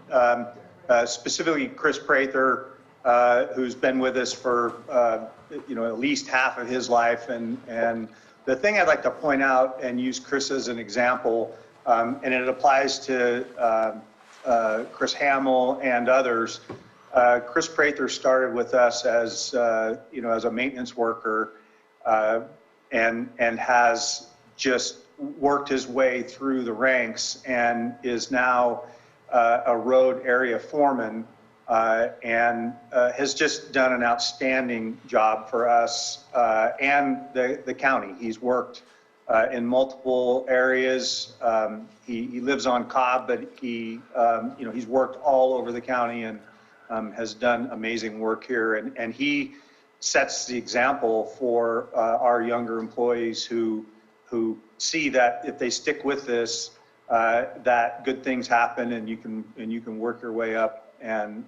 specifically Chris Prather, who's been with us for at least half of his life. And the thing I'd like to point out and use Chris as an example, and it applies to Chris Hamill and others. Chris Prather started with us as as a maintenance worker, and has just worked his way through the ranks and is now a road area foreman, and has just done an outstanding job for us and the county. He's worked in multiple areas. He lives on Cobb, but he's worked all over the county and has done amazing work here. And he sets the example for our younger employees who see that if they stick with this, that good things happen and you can work your way up. And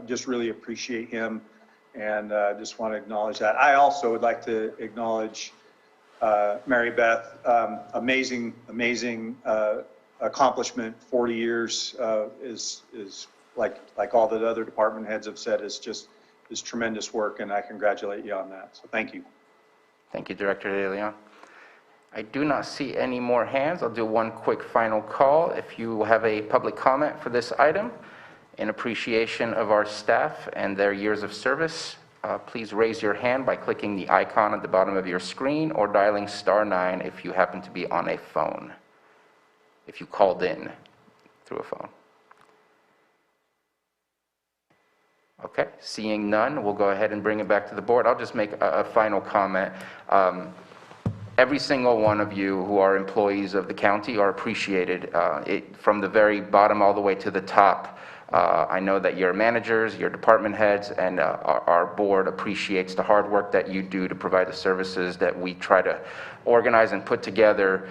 just really appreciate him, and just want to acknowledge that. I also would like to acknowledge Mary Beth. Amazing accomplishment. 40 years is like all the other department heads have said, is tremendous work, and I congratulate you on that. So thank you. Thank you, Director De Leon. I do not see any more hands. I'll do one quick final call. If you have a public comment for this item in appreciation of our staff and their years of service, please raise your hand by clicking the icon at the bottom of your screen or dialing *9 if you happen to be on a phone, if you called in through a phone. Okay, seeing none, we'll go ahead and bring it back to the board. I'll just make a final comment. Every single one of you who are employees of the county are appreciated, from the very bottom all the way to the top. I know that your managers, your department heads, and our board appreciates the hard work that you do to provide the services that we try to organize and put together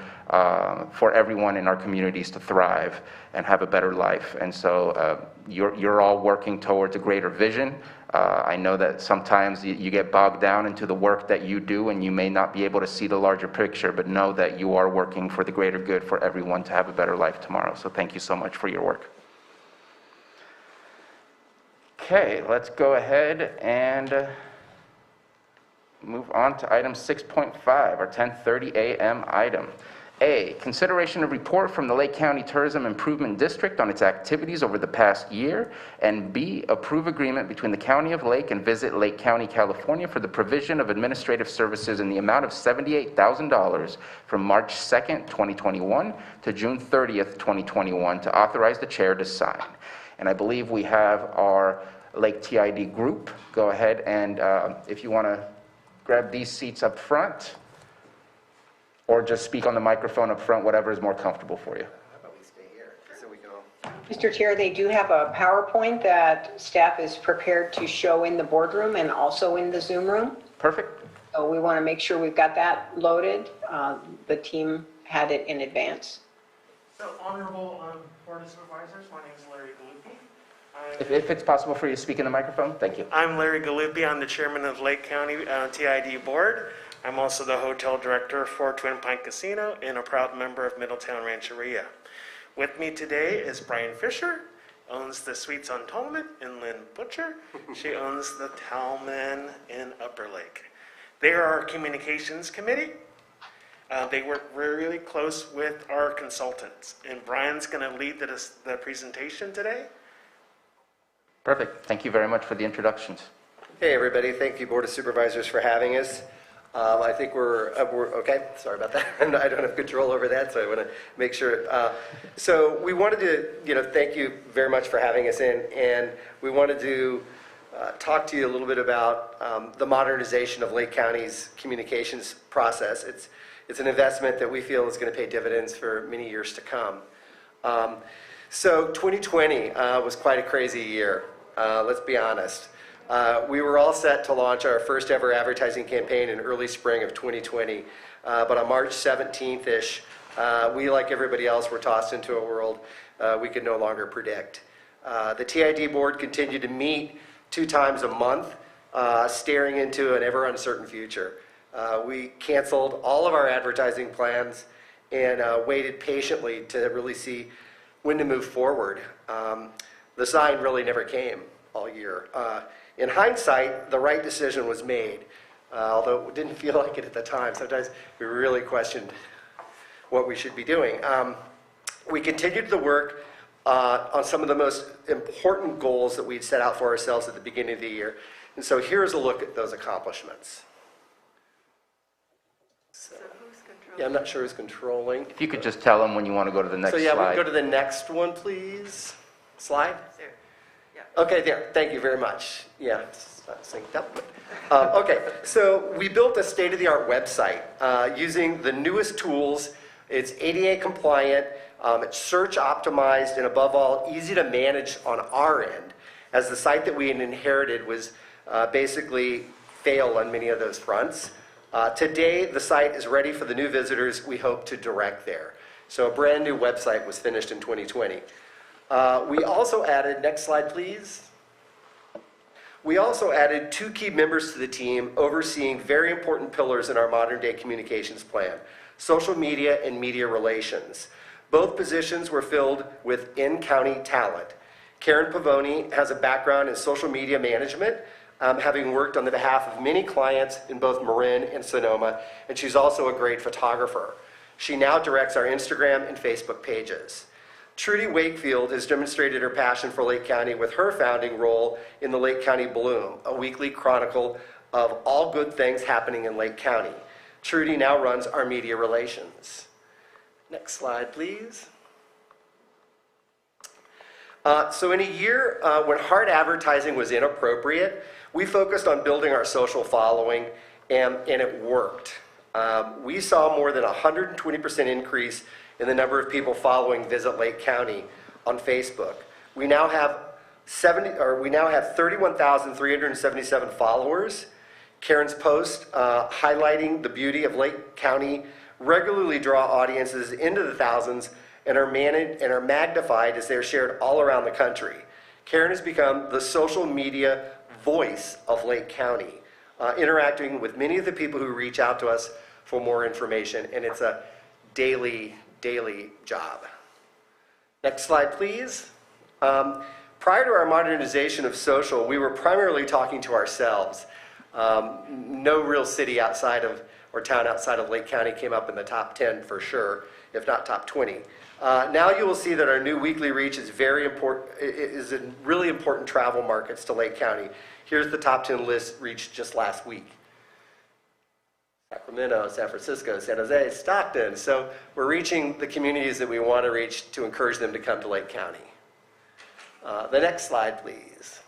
for everyone in our communities to thrive and have a better life. And so you're all working towards a greater vision. I know that sometimes you get bogged down into the work that you do and you may not be able to see the larger picture, but know that you are working for the greater good for everyone to have a better life tomorrow. So thank you so much for your work. Okay, let's go ahead and move on to item 6.5, our 10:30 a.m. item. A, consideration of report from the Lake County Tourism Improvement District on its activities over the past year, and B, approve agreement between the County of Lake and Visit Lake County, California for the provision of administrative services in the amount of $78,000 from March 2nd, 2021 to June 30th, 2021 to authorize the chair to sign. And I believe we have our Lake TID group. Go ahead and if you want to grab these seats up front, or just speak on the microphone up front, whatever is more comfortable for you. How about we stay here? So we go. Mr. Chair, they do have a PowerPoint that staff is prepared to show in the boardroom and also in the Zoom room. Perfect. So we want to make sure we've got that loaded. The team had it in advance. So, Honorable Board of Supervisors, my name is Larry Galuppi. If it's possible for you to speak in the microphone, thank you. I'm Larry Galuppi. I'm the chairman of Lake County TID Board. I'm also the hotel director for Twin Pine Casino and a proud member of Middletown Rancheria. With me today is Brian Fisher, owns the Suites on Tolman, and Lynn Butcher. She owns the Talman in Upper Lake. They are our communications committee. They work really close with our consultants, and Brian's going to lead the presentation today. Perfect. Thank you very much for the introductions. Hey, everybody. Thank you, Board of Supervisors, for having us. I think we're okay. Sorry about that. I don't have control over that, so I want to make sure. So we wanted to, thank you very much for having us in, and we wanted to talk to you a little bit about the modernization of Lake County's communications process. It's an investment that we feel is going to pay dividends for many years to come. So 2020 was quite a crazy year. Let's be honest. We were all set to launch our first ever advertising campaign in early spring of 2020, but on March 17th-ish, we, like everybody else, were tossed into a world we could no longer predict. The TID board continued to meet 2 times a month, staring into an ever uncertain future. We canceled all of our advertising plans and waited patiently to really see when to move forward. The sign really never came all year. In hindsight, the right decision was made, although it didn't feel like it at the time. Sometimes we really questioned what we should be doing. We continued the work on some of the most important goals that we'd set out for ourselves at the beginning of the year. And so here's a look at those accomplishments. Yeah, I'm not sure who's controlling. If you could just tell them when you want to go to the next slide. So yeah, we can go to the next one, please. Slide? There. Yeah. Okay, there. Thank you very much. Yeah, it's not synced up. But, okay, so we built a state-of-the-art website using the newest tools. It's ADA compliant, it's search optimized, and above all, easy to manage on our end, as the site that we had inherited was basically failed on many of those fronts. Today, the site is ready for the new visitors we hope to direct there. So a brand new website was finished in 2020. We also added, next slide please. We also added 2 key members to the team overseeing very important pillars in our modern day communications plan: social media and media relations. Both positions were filled with in-county talent. Karen Pavoni has a background in social media management, having worked on the behalf of many clients in both Marin and Sonoma, and she's also a great photographer. She now directs our Instagram and Facebook pages. Trudy Wakefield has demonstrated her passion for Lake County with her founding role in the Lake County Bloom, a weekly chronicle of all good things happening in Lake County. Trudy now runs our media relations. Next slide, please. So in a year when hard advertising was inappropriate, we focused on building our social following, and it worked. We saw more than 120% increase in the number of people following Visit Lake County on Facebook. We now have 31,377 followers. Karen's posts highlighting the beauty of Lake County regularly draw audiences into the thousands and are magnified as they're shared all around the country. Karen has become the social media voice of Lake County, interacting with many of the people who reach out to us for more information, and it's a daily job. Next slide, please. Prior to our modernization of social, we were primarily talking to ourselves. No real city outside of, or town outside of Lake County came up in the top 10 for sure, if not top 20. Now you will see that our new weekly reach is very important, is in really important travel markets to Lake County. Here's the top 10 list reached just last week. Sacramento, San Francisco, San Jose, Stockton. So we're reaching the communities that we want to reach to encourage them to come to Lake County. The next slide, please.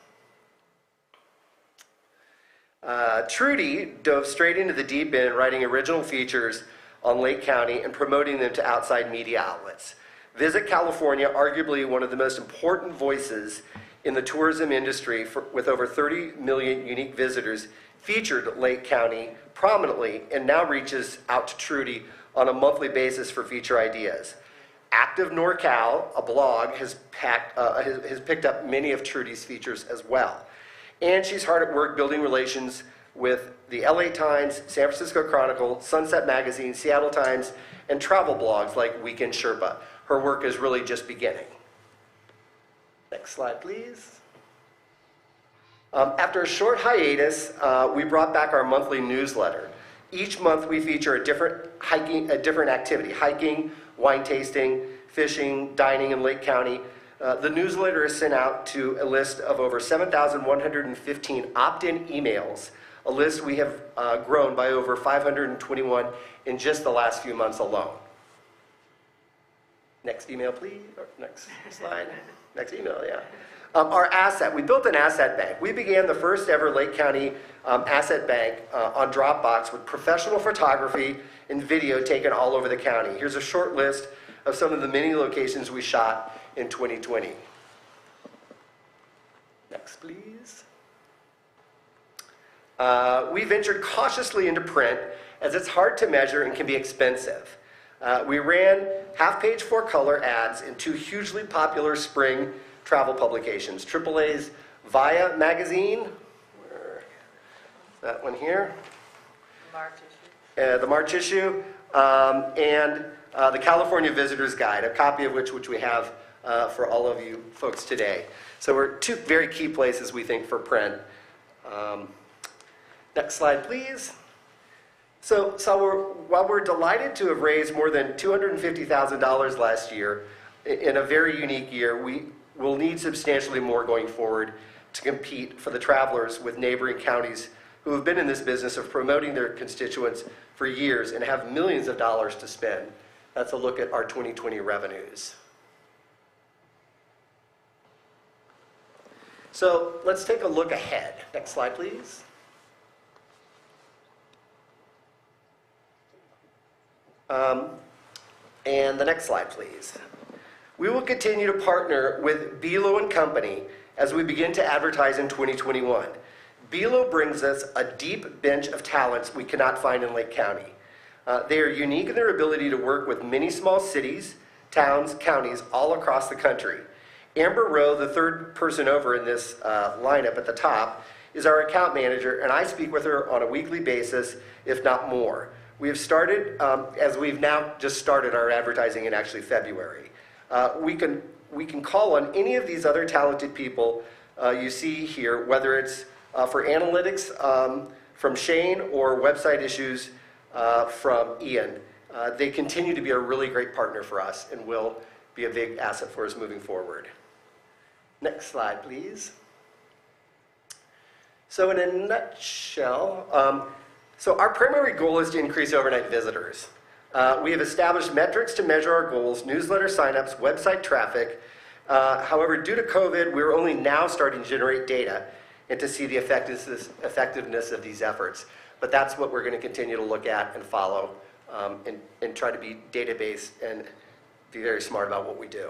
Trudy dove straight into the deep end, writing original features on Lake County and promoting them to outside media outlets. Visit California, arguably one of the most important voices in the tourism industry, with over 30 million unique visitors, featured Lake County prominently and now reaches out to Trudy on a monthly basis for feature ideas. Active NorCal, a blog, has picked up many of Trudy's features as well. And she's hard at work building relations with the LA Times, San Francisco Chronicle, Sunset Magazine, Seattle Times, and travel blogs like Weekend Sherpa. Her work is really just beginning. Next slide, please. After a short hiatus, we brought back our monthly newsletter. Each month we feature a different activity, hiking, wine tasting, fishing, dining in Lake County. The newsletter is sent out to a list of over 7,115 opt-in emails, a list we have grown by over 521 in just the last few months alone. Next email, please, or next slide. Next email, yeah. Our asset, we built an asset bank. We began the first ever Lake County asset bank on Dropbox with professional photography and video taken all over the county. Here's a short list of some of the many locations we shot in 2020. Next, please. We ventured cautiously into print as it's hard to measure and can be expensive. We ran half-page 4-color ads in 2 hugely popular spring travel publications, AAA's Via magazine, that one here, the March issue, and the California Visitor's Guide, a copy of which we have for all of you folks today. So we're 2 very key places, we think, for print. Next slide, please. So while we're delighted to have raised more than $250,000 last year, in a very unique year, we will need substantially more going forward to compete for the travelers with neighboring counties who have been in this business of promoting their constituents for years and have millions of dollars to spend. That's a look at our 2020 revenues. So let's take a look ahead. Next slide, please. And the next slide, please. We will continue to partner with Bilo & Company as we begin to advertise in 2021. Bilo brings us a deep bench of talents we cannot find in Lake County. They are unique in their ability to work with many small cities, towns, counties all across the country. Amber Rowe, the third person over in this lineup at the top, is our account manager, and I speak with her on a weekly basis, if not more. We have started, as we've now just started our advertising in actually February. We can call on any of these other talented people you see here, whether it's for analytics from Shane or website issues from Ian. They continue to be a really great partner for us and will be a big asset for us moving forward. Next slide, please. So in a nutshell, so our primary goal is to increase overnight visitors. We have established metrics to measure our goals, newsletter signups, website traffic. However, due to COVID, we're only now starting to generate data and to see the effectiveness of these efforts. But that's what we're going to continue to look at and follow and try to be data-based and be very smart about what we do.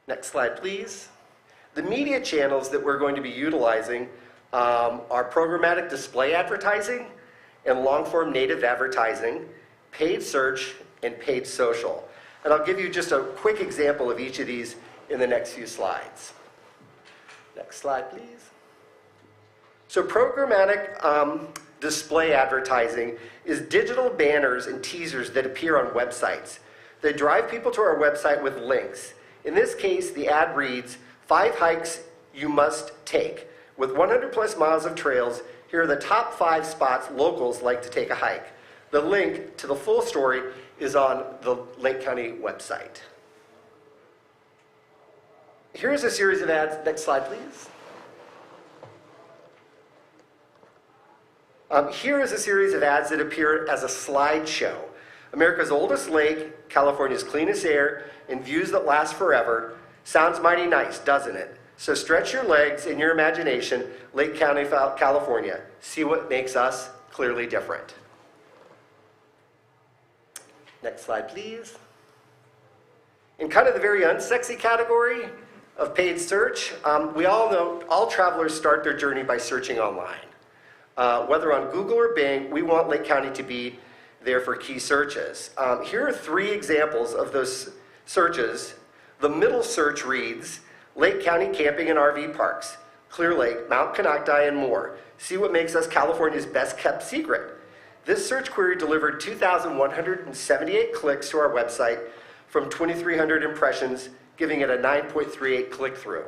Next slide, please. The media channels that we're going to be utilizing are programmatic display advertising and long-form native advertising, paid search, and paid social. And I'll give you just a quick example of each of these in the next few slides. Next slide, please. So programmatic display advertising is digital banners and teasers that appear on websites. They drive people to our website with links. In this case, the ad reads, 5 hikes you must take. With 100 plus miles of trails, here are the top 5 spots locals like to take a hike. The link to the full story is on the Lake County website. Here's a series of ads. Next slide, please. Here is a series of ads that appear as a slideshow. America's oldest lake, California's cleanest air, and views that last forever. Sounds mighty nice, doesn't it? So stretch your legs in your imagination, Lake County, California. See what makes us clearly different. Next slide, please. In kind of the very unsexy category of paid search, we all know all travelers start their journey by searching online. Whether on Google or Bing, we want Lake County to be there for key searches. Here are 3 examples of those searches. The middle search reads, Lake County camping and RV parks. Clear Lake, Mount Konocti, and more. See what makes us California's best kept secret. This search query delivered 2,178 clicks to our website from 2,300 impressions, giving it a 9.38 click-through,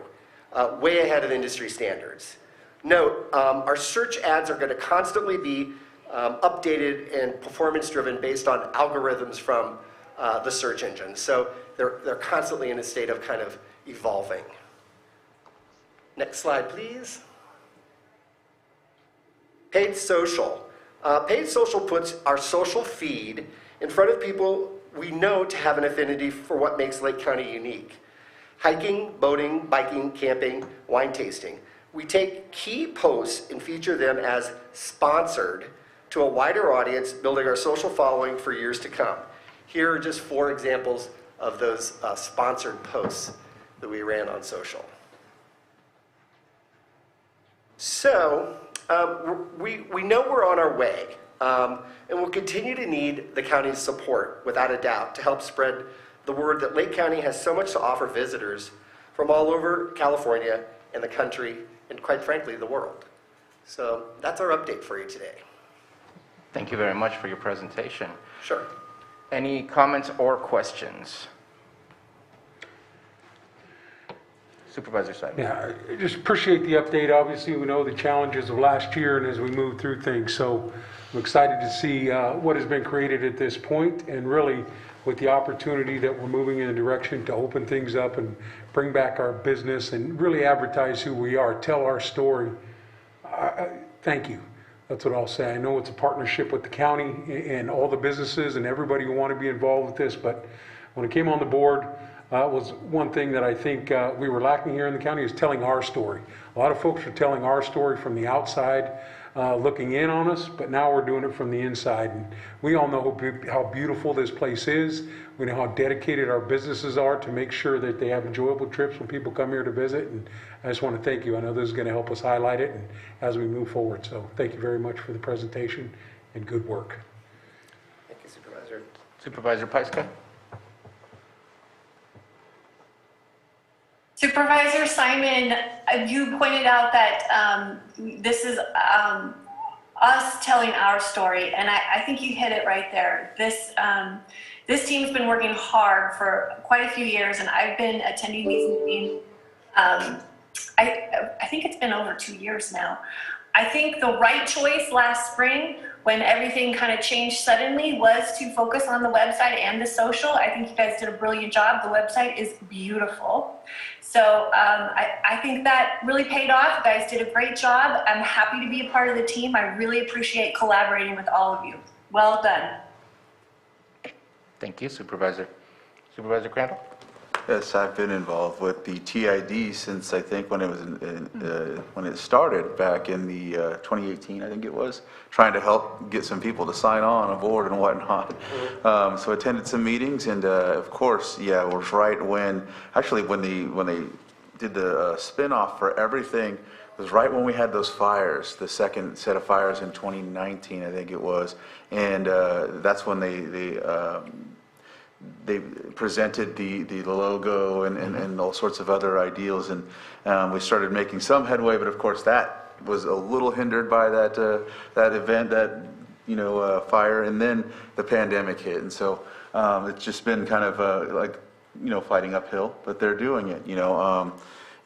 way ahead of industry standards. Note, our search ads are going to constantly be updated and performance-driven based on algorithms from the search engine. So they're constantly in a state of kind of evolving. Next slide, please. Paid social. Paid social puts our social feed in front of people we know to have an affinity for what makes Lake County unique. Hiking, boating, biking, camping, wine tasting. We take key posts and feature them as sponsored to a wider audience, building our social following for years to come. Here are just 4 examples of those sponsored posts that we ran on social. So, we know we're on our way, and we'll continue to need the county's support, without a doubt, to help spread the word that Lake County has so much to offer visitors from all over California and the country, and quite frankly, the world. So that's our update for you today. Thank you very much for your presentation. Sure. Any comments or questions? Supervisor Simon. Yeah, I just appreciate the update. Obviously, we know the challenges of last year and as we move through things. So I'm excited to see what has been created at this point, and really with the opportunity that we're moving in a direction to open things up and bring back our business and really advertise who we are, tell our story. Thank you. That's what I'll say. I know it's a partnership with the county and all the businesses and everybody who want to be involved with this, but when I came on the board, was one thing that I think we were lacking here in the county is telling our story. A lot of folks are telling our story from the outside, looking in on us, but now we're doing it from the inside. And we all know how beautiful this place is. We know how dedicated our businesses are to make sure that they have enjoyable trips when people come here to visit. And I just want to thank you. I know this is going to help us highlight it and as we move forward. So thank you very much for the presentation and good work. Thank you, Supervisor. Supervisor Pyska? Supervisor Simon, you pointed out that this is us telling our story, and I think you hit it right there. This team's been working hard for quite a few years, and I've been attending these meetings. I think it's been over 2 years now. I think the right choice last spring, when everything kind of changed suddenly, was to focus on the website and the social. I think you guys did a brilliant job. The website is beautiful. So I think that really paid off. You guys did a great job. I'm happy to be a part of the team. I really appreciate collaborating with all of you. Well done. Thank you, Supervisor. Supervisor Crandall? Yes, I've been involved with the TID since I think when it was when it started back in the 2018, I think it was, trying to help get some people to sign on aboard and whatnot. So attended some meetings, and of course, yeah, it was right when they did the spinoff for everything. It was right when we had those fires, the second set of fires in 2019, I think it was, and that's when they presented the logo and all sorts of other ideals, and we started making some headway, but of course that was a little hindered by that event, fire, and then the pandemic hit, and so it's just been kind of fighting uphill, but they're doing it,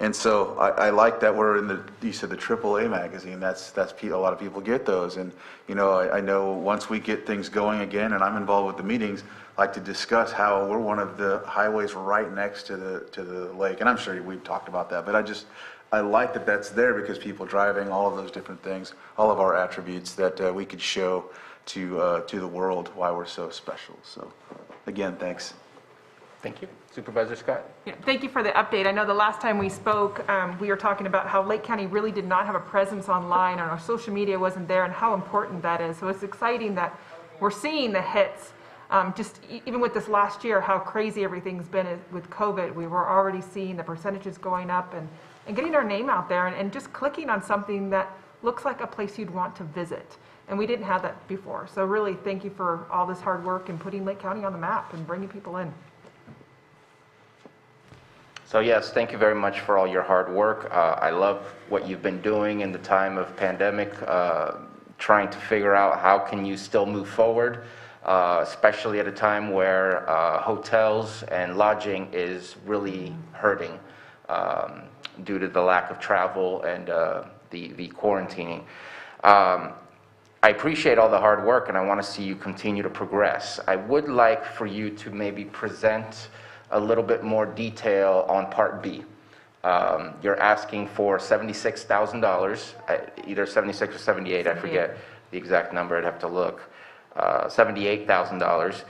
and so I like that we're in you said the AAA magazine. That's a lot of people get those, and I know once we get things going again, and I'm involved with the meetings, I like to discuss how we're one of the highways right next to the lake, and I'm sure we've talked about that, but I like that that's there because people driving, all of those different things, all of our attributes that we could show to the world why we're so special. So again, thanks. Thank you. Supervisor Scott? Yeah, thank you for the update. I know the last time we spoke, we were talking about how Lake County really did not have a presence online, and our social media wasn't there, and how important that is. So it's exciting that we're seeing the hits. Even with this last year, how crazy everything's been with COVID, we were already seeing the percentages going up and getting our name out there and just clicking on something that looks like a place you'd want to visit. And we didn't have that before. So really, thank you for all this hard work and putting Lake County on the map and bringing people in. So yes, thank you very much for all your hard work. I love what you've been doing in the time of pandemic, trying to figure out how can you still move forward, especially at a time where hotels and lodging is really hurting due to the lack of travel and the quarantining. I appreciate all the hard work, and I want to see you continue to progress. I would like for you to maybe present a little bit more detail on Part B. You're asking for $76,000, either 76 or 78, I forget the exact number, I'd have to look. $78,000.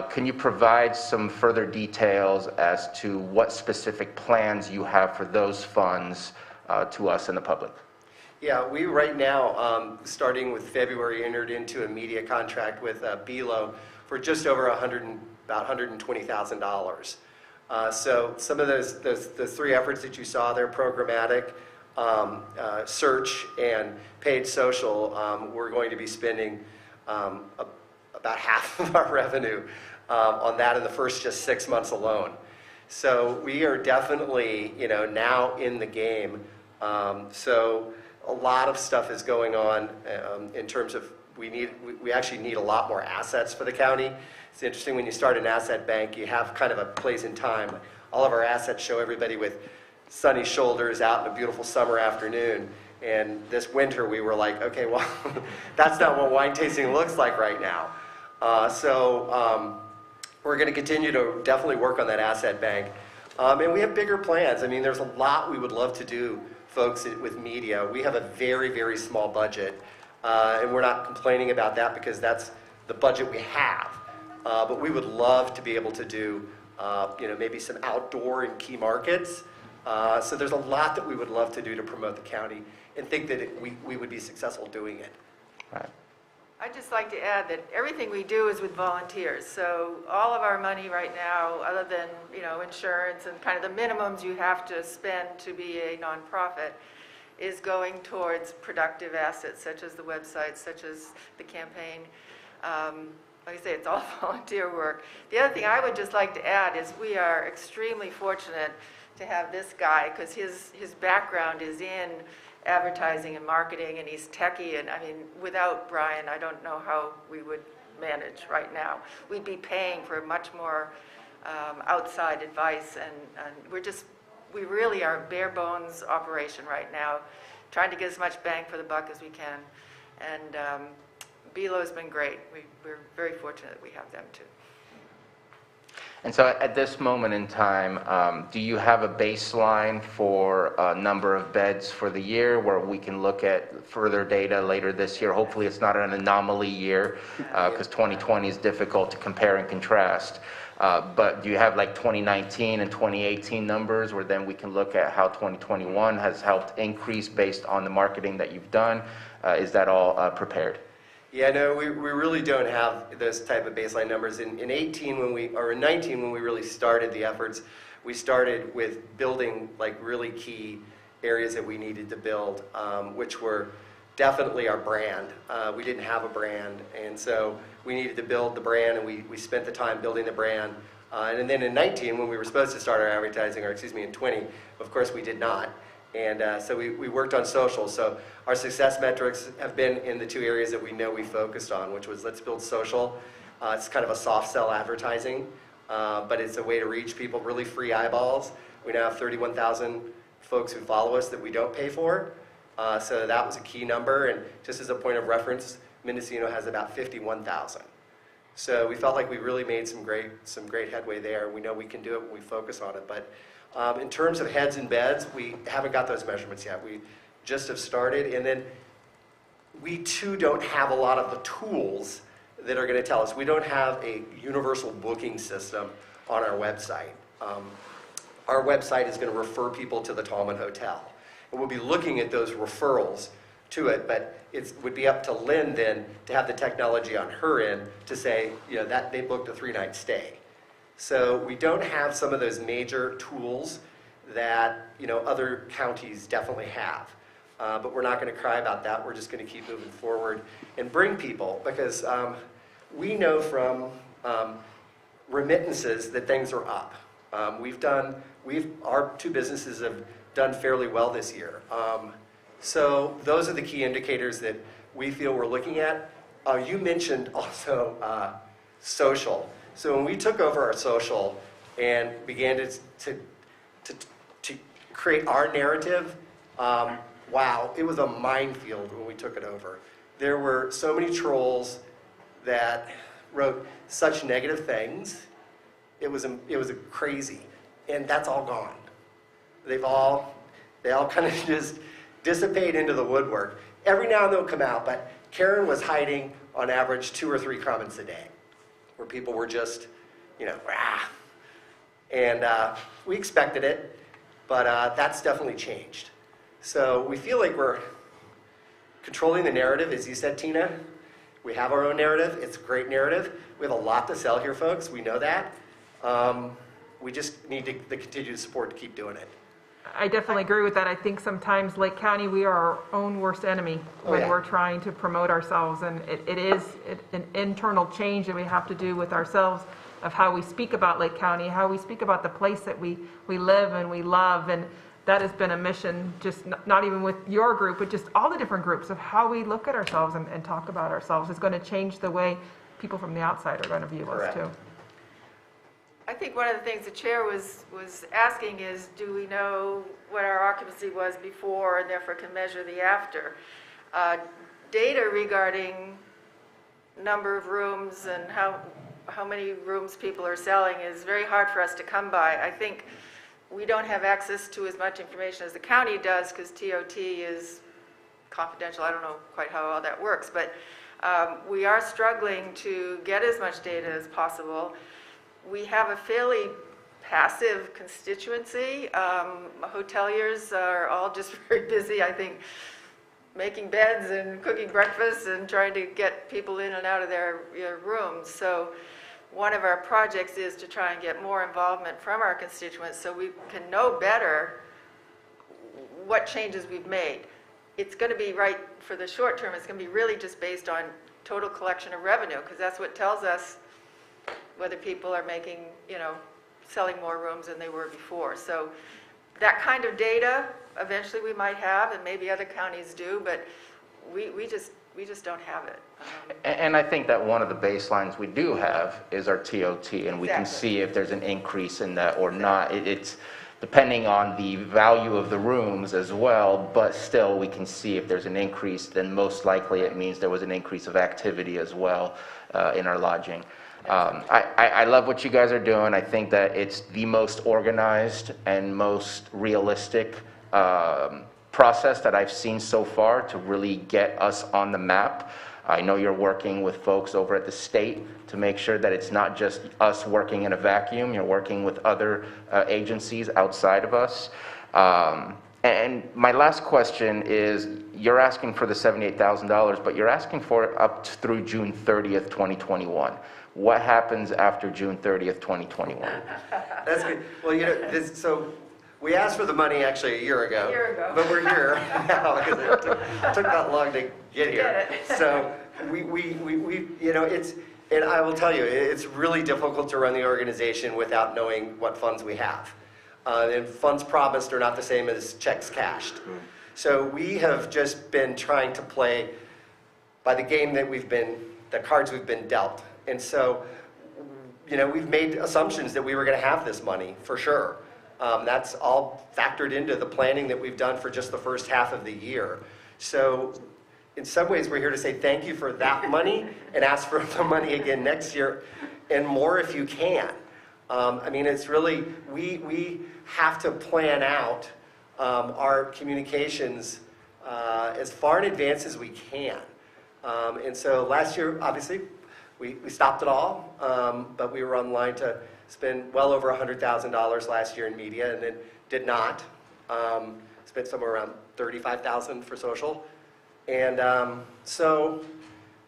Can you provide some further details as to what specific plans you have for those funds to us and the public? Yeah, we right now, starting with February, entered into a media contract with BELO for just over about $120,000. So some of those three efforts that you saw there, programmatic, search, and paid social, we're going to be spending about half of our revenue on that in the first just 6 months alone. So we are definitely, now in the game. So a lot of stuff is going on in terms of we actually need a lot more assets for the county. It's interesting when you start an asset bank, you have kind of a place in time. All of our assets show everybody with sunny shoulders out in a beautiful summer afternoon. And this winter we were like, okay, well, that's not what wine tasting looks like right now. So we're going to continue to definitely work on that asset bank. And we have bigger plans. I mean, there's a lot we would love to do, folks, with media. We have a very, very small budget. And we're not complaining about that because that's the budget we have. But we would love to be able to do, maybe some outdoor in key markets. So there's a lot that we would love to do to promote the county and think that we would be successful doing it. Right. I'd just like to add that everything we do is with volunteers. So all of our money right now, other than, insurance and kind of the minimums you have to spend to be a nonprofit, is going towards productive assets such as the website, such as the campaign. Like I say, it's all volunteer work. The other thing I would just like to add is we are extremely fortunate to have this guy because his background is in advertising and marketing, and he's techie. And I mean, without Brian, I don't know how we would manage right now. We'd be paying for much more outside advice, and we really are a bare bones operation right now, trying to get as much bang for the buck as we can. And BELO's been great. We're very fortunate that we have them too. And so at this moment in time, do you have a baseline for a number of beds for the year where we can look at further data later this year? Hopefully it's not an anomaly year because 2020 is difficult to compare and contrast. But do you have like 2019 and 2018 numbers where then we can look at how 2021 has helped increase based on the marketing that you've done? Is that all prepared? Yeah, no, we really don't have those type of baseline numbers. In 19 when we really started the efforts, we started with building like really key areas that we needed to build, which were definitely our brand. We didn't have a brand, and so we needed to build the brand, and we spent the time building the brand. And then in 19, when we were supposed to start our advertising, or excuse me, in 20, of course we did not. And so we worked on social. So our success metrics have been in the two areas that we know we focused on, which was let's build social. It's kind of a soft sell advertising, but it's a way to reach people, really free eyeballs. We now have 31,000 folks who follow us that we don't pay for. So that was a key number. And just as a point of reference, Mendocino has about 51,000. So we felt like we really made some great headway there. We know we can do it when we focus on it. But in terms of heads and beds, we haven't got those measurements yet. We just have started, and then we too don't have a lot of the tools that are going to tell us. We don't have a universal booking system on our website. Our website is going to refer people to the Tallman Hotel. And we'll be looking at those referrals to it, but it would be up to Lynn then to have the technology on her end to say, that they booked a 3-night stay. So we don't have some of those major tools that other counties definitely have. But we're not going to cry about that. We're just going to keep moving forward and bring people, because we know from remittances that things are up. Our two businesses have done fairly well this year. So those are the key indicators that we feel we're looking at. You mentioned also social. So when we took over our social and began to create our narrative, wow, it was a minefield when we took it over. There were so many trolls that wrote such negative things. It was crazy, and that's all gone. They all kind of just dissipate into the woodwork. Every now and then they'll come out, but Karen was hiding on average 2 or 3 comments a day, where people were just, rah. And we expected it, but that's definitely changed. So we feel like we're controlling the narrative, as you said, Tina. We have our own narrative. It's a great narrative. We have a lot to sell here, folks. We know that. We just need the continued support to keep doing it. I definitely agree with that. I think sometimes Lake County, we are our own worst enemy when we're trying to promote ourselves. And it is an internal change that we have to do with ourselves of how we speak about Lake County, how we speak about the place that we live and we love. And that has been a mission, just not even with your group, but just all the different groups of how we look at ourselves and talk about ourselves is going to change the way people from the outside are going to view us too. I think one of the things the chair was asking is, do we know what our occupancy was before and therefore can measure the after? Data regarding number of rooms and how many rooms people are selling is very hard for us to come by. I think we don't have access to as much information as the county does because TOT is confidential. I don't know quite how all that works, but we are struggling to get as much data as possible. We have a fairly passive constituency. Hoteliers are all just very busy, I think, making beds and cooking breakfast and trying to get people in and out of their rooms. So one of our projects is to try and get more involvement from our constituents so we can know better what changes we've made. It's going to be right for the short term. It's going to be really just based on total collection of revenue because that's what tells us whether people are making, selling more rooms than they were before. So that kind of data, eventually we might have, and maybe other counties do, but we just don't have it. And I think that one of the baselines we do have is our TOT, and we can see if there's an increase in that or not. It's depending on the value of the rooms as well, but still we can see if there's an increase, then most likely it means there was an increase of activity as well in our lodging. I love what you guys are doing. I think that it's the most organized and most realistic process that I've seen so far to really get us on the map. I know you're working with folks over at the state to make sure that it's not just us working in a vacuum. You're working with other agencies outside of us. And my last question is, you're asking for the $78,000, but you're asking for it up through June 30th, 2021. What happens after June 30th, 2021? That's good. Well, so we asked for the money actually a year ago. But we're here now because it took that long to get here. So and I will tell you, it's really difficult to run the organization without knowing what funds we have. And funds promised are not the same as checks cashed. So we have just been trying to play by the game that the cards we've been dealt. And so, we've made assumptions that we were going to have this money for sure. That's all factored into the planning that we've done for just the first half of the year. So in some ways, we're here to say thank you for that money and ask for the money again next year and more if you can. It's really, we have to plan out our communications as far in advance as we can. And so last year, obviously, we stopped it all, but we were on line to spend well over $100,000 last year in media and then did not. Spent somewhere around $35,000 for social. And so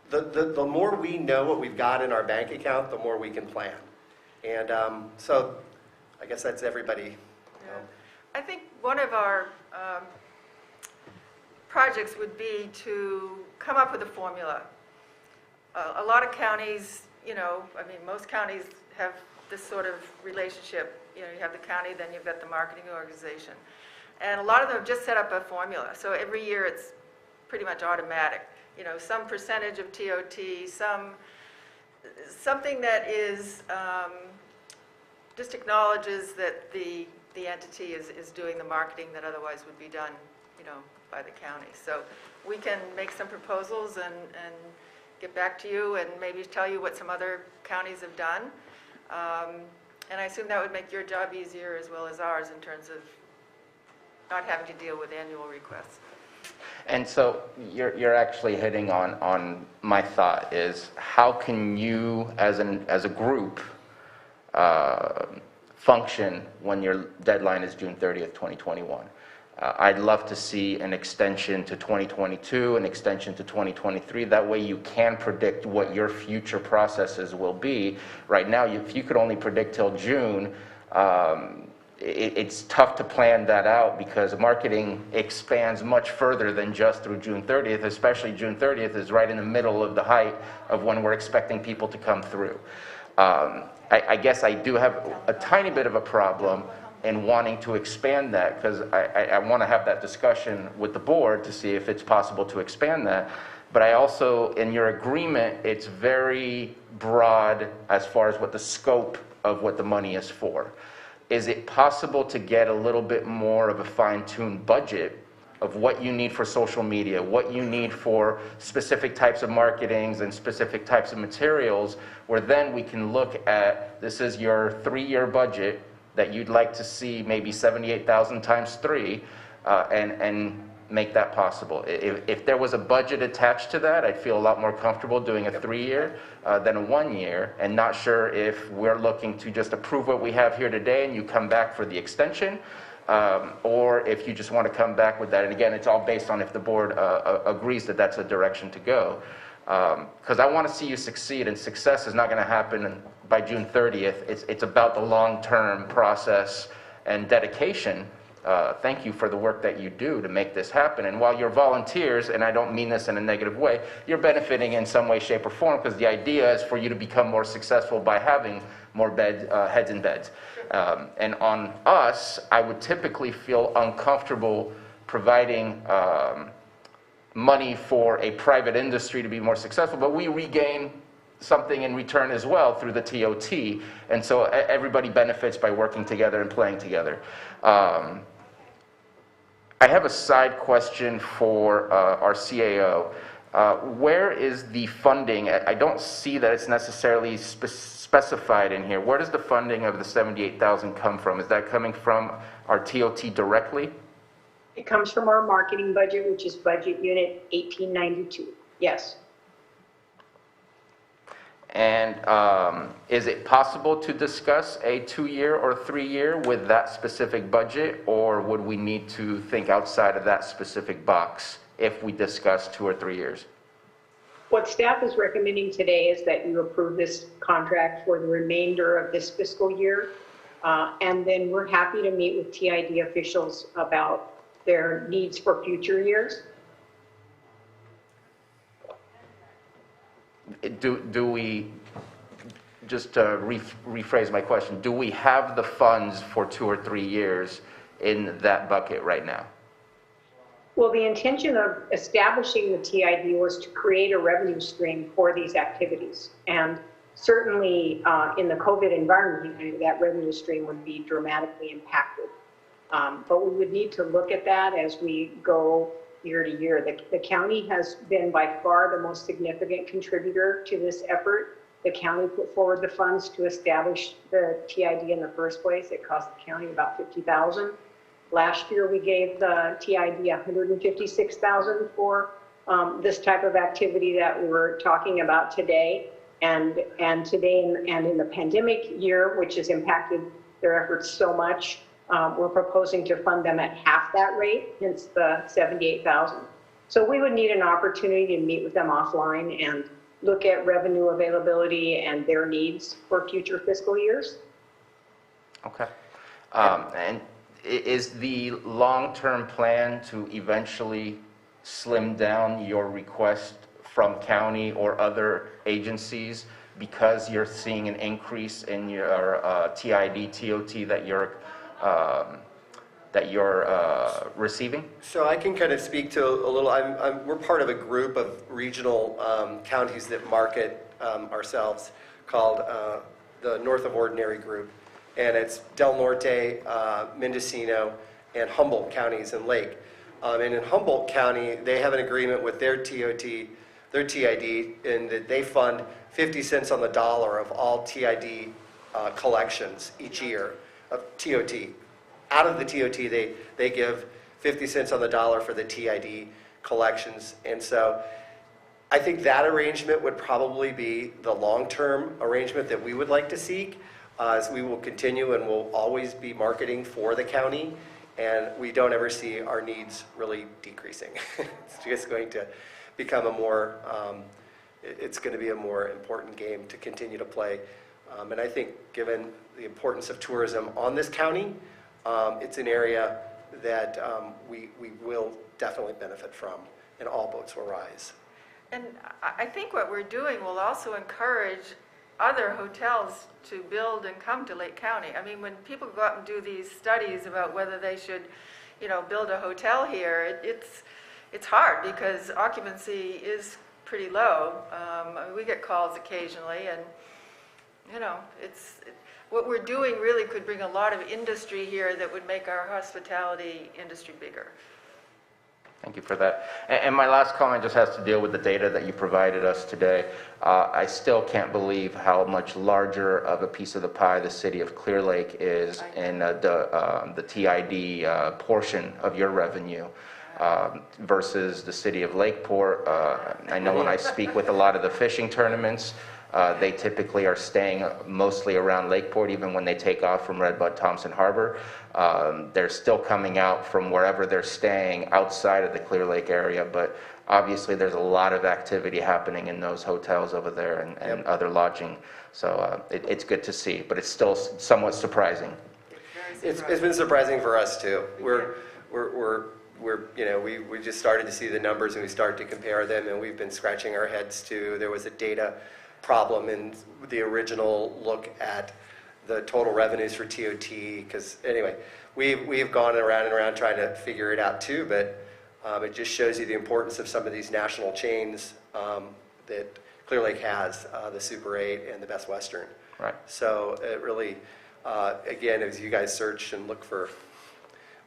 the more we know what we've got in our bank account, the more we can plan. And so I guess that's everybody. I think one of our projects would be to come up with a formula. A lot of counties, most counties have this sort of relationship. You know, you have the county, then you've got the marketing organization. And a lot of them have just set up a formula. So every year it's pretty much automatic. You know, some percentage of TOT, something that is, just acknowledges that the entity is doing the marketing that otherwise would be done, you know, by the county. So we can make some proposals and get back to you and maybe tell you what some other counties have done. And I assume that would make your job easier as well as ours in terms of not having to deal with annual requests. And so you're actually hitting on my thought is how can you as a group function when your deadline is June 30th, 2021? I'd love to see an extension to 2022, an extension to 2023. That way you can predict what your future processes will be. Right now, if you could only predict till June, it's tough to plan that out because marketing expands much further than just through June 30th, especially June 30th is right in the middle of the height of when we're expecting people to come through. I guess I do have a tiny bit of a problem in wanting to expand that because I want to have that discussion with the board to see if it's possible to expand that. But I also, in your agreement, it's very broad as far as what the scope of what the money is for. Is it possible to get a little bit more of a fine-tuned budget of what you need for social media, what you need for specific types of marketings and specific types of materials, where then we can look at, this is your 3-year budget that you'd like to see maybe 78,000 times 3, and make that possible. If there was a budget attached to that, I'd feel a lot more comfortable doing a 3-year than a 1-year, and not sure if we're looking to just approve what we have here today and you come back for the extension, or if you just want to come back with that. And again, it's all based on if the board agrees that that's a direction to go. Because I want to see you succeed, and success is not going to happen by June 30th. It's about the long-term process and dedication. Thank you for the work that you do to make this happen. And while you're volunteers, and I don't mean this in a negative way, you're benefiting in some way, shape, or form because the idea is for you to become more successful by having more heads in beds. And on us, I would typically feel uncomfortable providing money for a private industry to be more successful, but we regain something in return as well through the TOT, and so everybody benefits by working together and playing together. I have a side question for our CAO. Where is the funding? I don't see that it's necessarily specified in here. Where does the funding of the 78,000 come from? Is that coming from our TOT directly? It comes from our marketing budget, which is budget unit 1892. Yes. And is it possible to discuss a 2-year or 3-year with that specific budget, or would we need to think outside of that specific box if we discuss 2 or 3 years? What staff is recommending today is that you approve this contract for the remainder of this fiscal year. And then we're happy to meet with TID officials about their needs for future years. Do we, just to rephrase my question, do we have the funds for 2 or 3 years in that bucket right now? Well, the intention of establishing the TID was to create a revenue stream for these activities. And certainly in the COVID environment, that revenue stream would be dramatically impacted. But we would need to look at that as we go year to year. The county has been by far the most significant contributor to this effort. The county put forward the funds to establish the TID in the first place. It cost the county about $50,000. Last year, we gave the TID $156,000 for this type of activity that we're talking about today. And today, and in the pandemic year, which has impacted their efforts so much, we're proposing to fund them at half that rate, hence the $78,000. So we would need an opportunity to meet with them offline and look at revenue availability and their needs for future fiscal years. Okay. And is the long-term plan to eventually slim down your request from county or other agencies because you're seeing an increase in your TID, TOT that you're receiving? So I can kind of speak to a little, we're part of a group of regional counties that market ourselves called the North of Ordinary Group. And it's Del Norte, Mendocino, and Humboldt counties and Lake. And in Humboldt County, they have an agreement with their TOT, their TID, in that they fund 50 cents on the dollar of all TID collections each year of TOT. Out of the TOT, they give 50 cents on the dollar for the TID collections. And so I think that arrangement would probably be the long-term arrangement that we would like to seek, as we will continue and will always be marketing for the county, and we don't ever see our needs really decreasing. It's just going to become it's going to be a more important game to continue to play. And I think given the importance of tourism on this county, it's an area that we will definitely benefit from, and all boats will rise. And I think what we're doing will also encourage other hotels to build and come to Lake County. I mean, when people go out and do these studies about whether they should, build a hotel here, it's hard because occupancy is pretty low. I mean, we get calls occasionally, and what we're doing really could bring a lot of industry here that would make our hospitality industry bigger. Thank you for that. And my last comment just has to deal with the data that you provided us today. I still can't believe how much larger of a piece of the pie the city of Clear Lake is in the TID portion of your revenue versus the city of Lakeport. I know when I speak with a lot of the fishing tournaments, they typically are staying mostly around Lakeport, even when they take off from Redbud Thompson Harbor. They're still coming out from wherever they're staying outside of the Clear Lake area, but obviously there's a lot of activity happening in those hotels over there and other lodging. So it's good to see, but it's still somewhat surprising. It's been surprising for us too. We just started to see the numbers and we started to compare them, and we've been scratching our heads too. There was a data problem in the original look at the total revenues for TOT, because anyway, we've gone around and around trying to figure it out too, but it just shows you the importance of some of these national chains that Clear Lake has, the Super 8 and the Best Western. Right. So it really, again, as you guys search and look for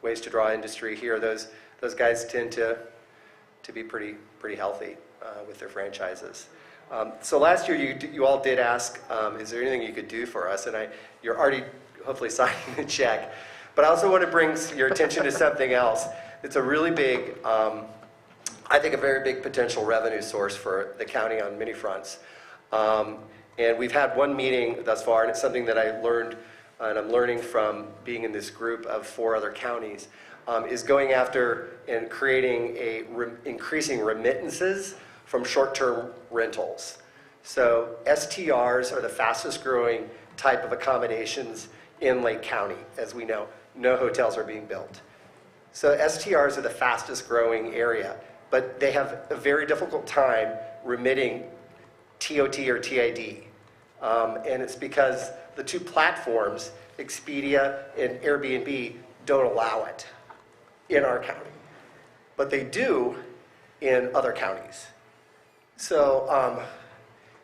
ways to draw industry here, those guys tend to be pretty healthy with their franchises. So last year you all did ask, is there anything you could do for us? And you're already hopefully signing the check. But I also want to bring your attention to something else. It's a really big, I think a very big potential revenue source for the county on many fronts. And we've had one meeting thus far, and it's something that I learned, and I'm learning from being in this group of 4 other counties, is going after and creating increasing remittances from short-term rentals. So STRs are the fastest growing type of accommodations in Lake County. As we know, no hotels are being built. So STRs are the fastest growing area, but they have a very difficult time remitting TOT or TID. And it's because the 2 platforms, Expedia and Airbnb, don't allow it in our county. But they do in other counties. So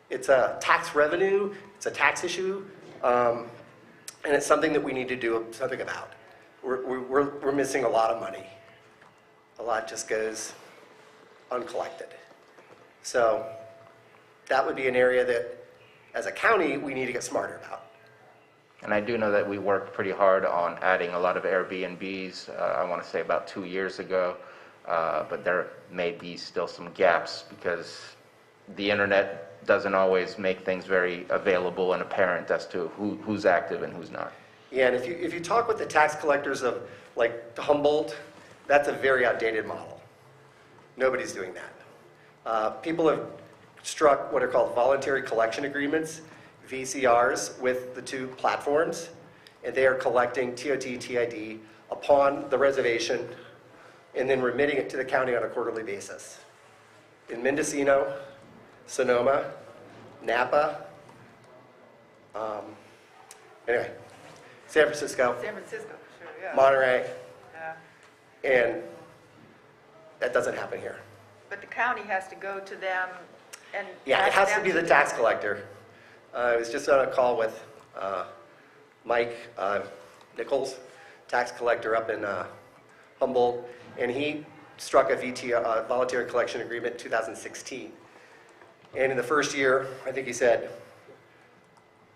it's a tax revenue, it's a tax issue, and it's something that we need to do something about. We're missing a lot of money. A lot just goes uncollected. So that would be an area that, as a county, we need to get smarter about. And I do know that we worked pretty hard on adding a lot of Airbnbs, I want to say about 2 years ago, but there may be still some gaps because the internet doesn't always make things very available and apparent as to who's active and who's not. Yeah, and if you talk with the tax collectors of like Humboldt, that's a very outdated model. Nobody's doing that. People have struck what are called voluntary collection agreements, VCRs, with the 2 platforms, and they are collecting TOT, TID upon the reservation and then remitting it to the county on a quarterly basis. In Mendocino, Sonoma, Napa, Anyway, San Francisco, San Francisco, sure, yeah. Monterey, Yeah. and that doesn't happen here. But the county has to go to them and. Yeah, it ask has to them be the do tax it. collector. I was just on a call with Mike Nichols, tax collector up in Humboldt, and he struck a voluntary collection agreement in 2016. And in the first year, I think he said,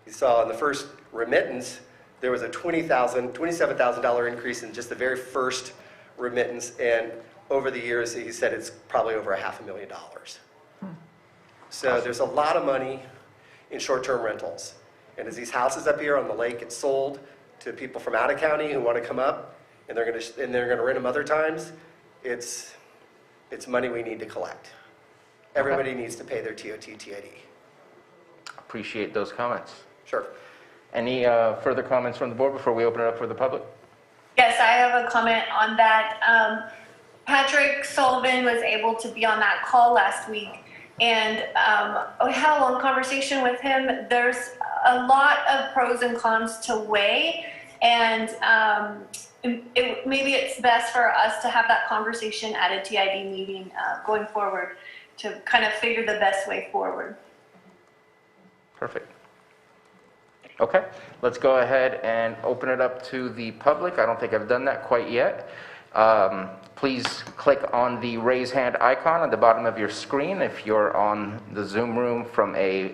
he saw in the first remittance, there was a $27,000 increase in just the very first remittance, and over the years, he said it's probably over $500,000. So there's a lot of money in short-term rentals. And as these houses up here on the lake get sold to people from out of county who want to come up, and they're going to rent them other times, it's money we need to collect. Everybody needs to pay their TOT, TID. Appreciate those comments. Sure. Any further comments from the board before we open it up for the public? Yes, I have a comment on that. Patrick Sullivan was able to be on that call last week, and we had a long conversation with him. There's a lot of pros and cons to weigh, and maybe it's best for us to have that conversation at a TID meeting going forward to kind of figure the best way forward. Perfect. Okay, let's go ahead and open it up to the public. I don't think I've done that quite yet. Please click on the raise hand icon at the bottom of your screen if you're on the Zoom room from a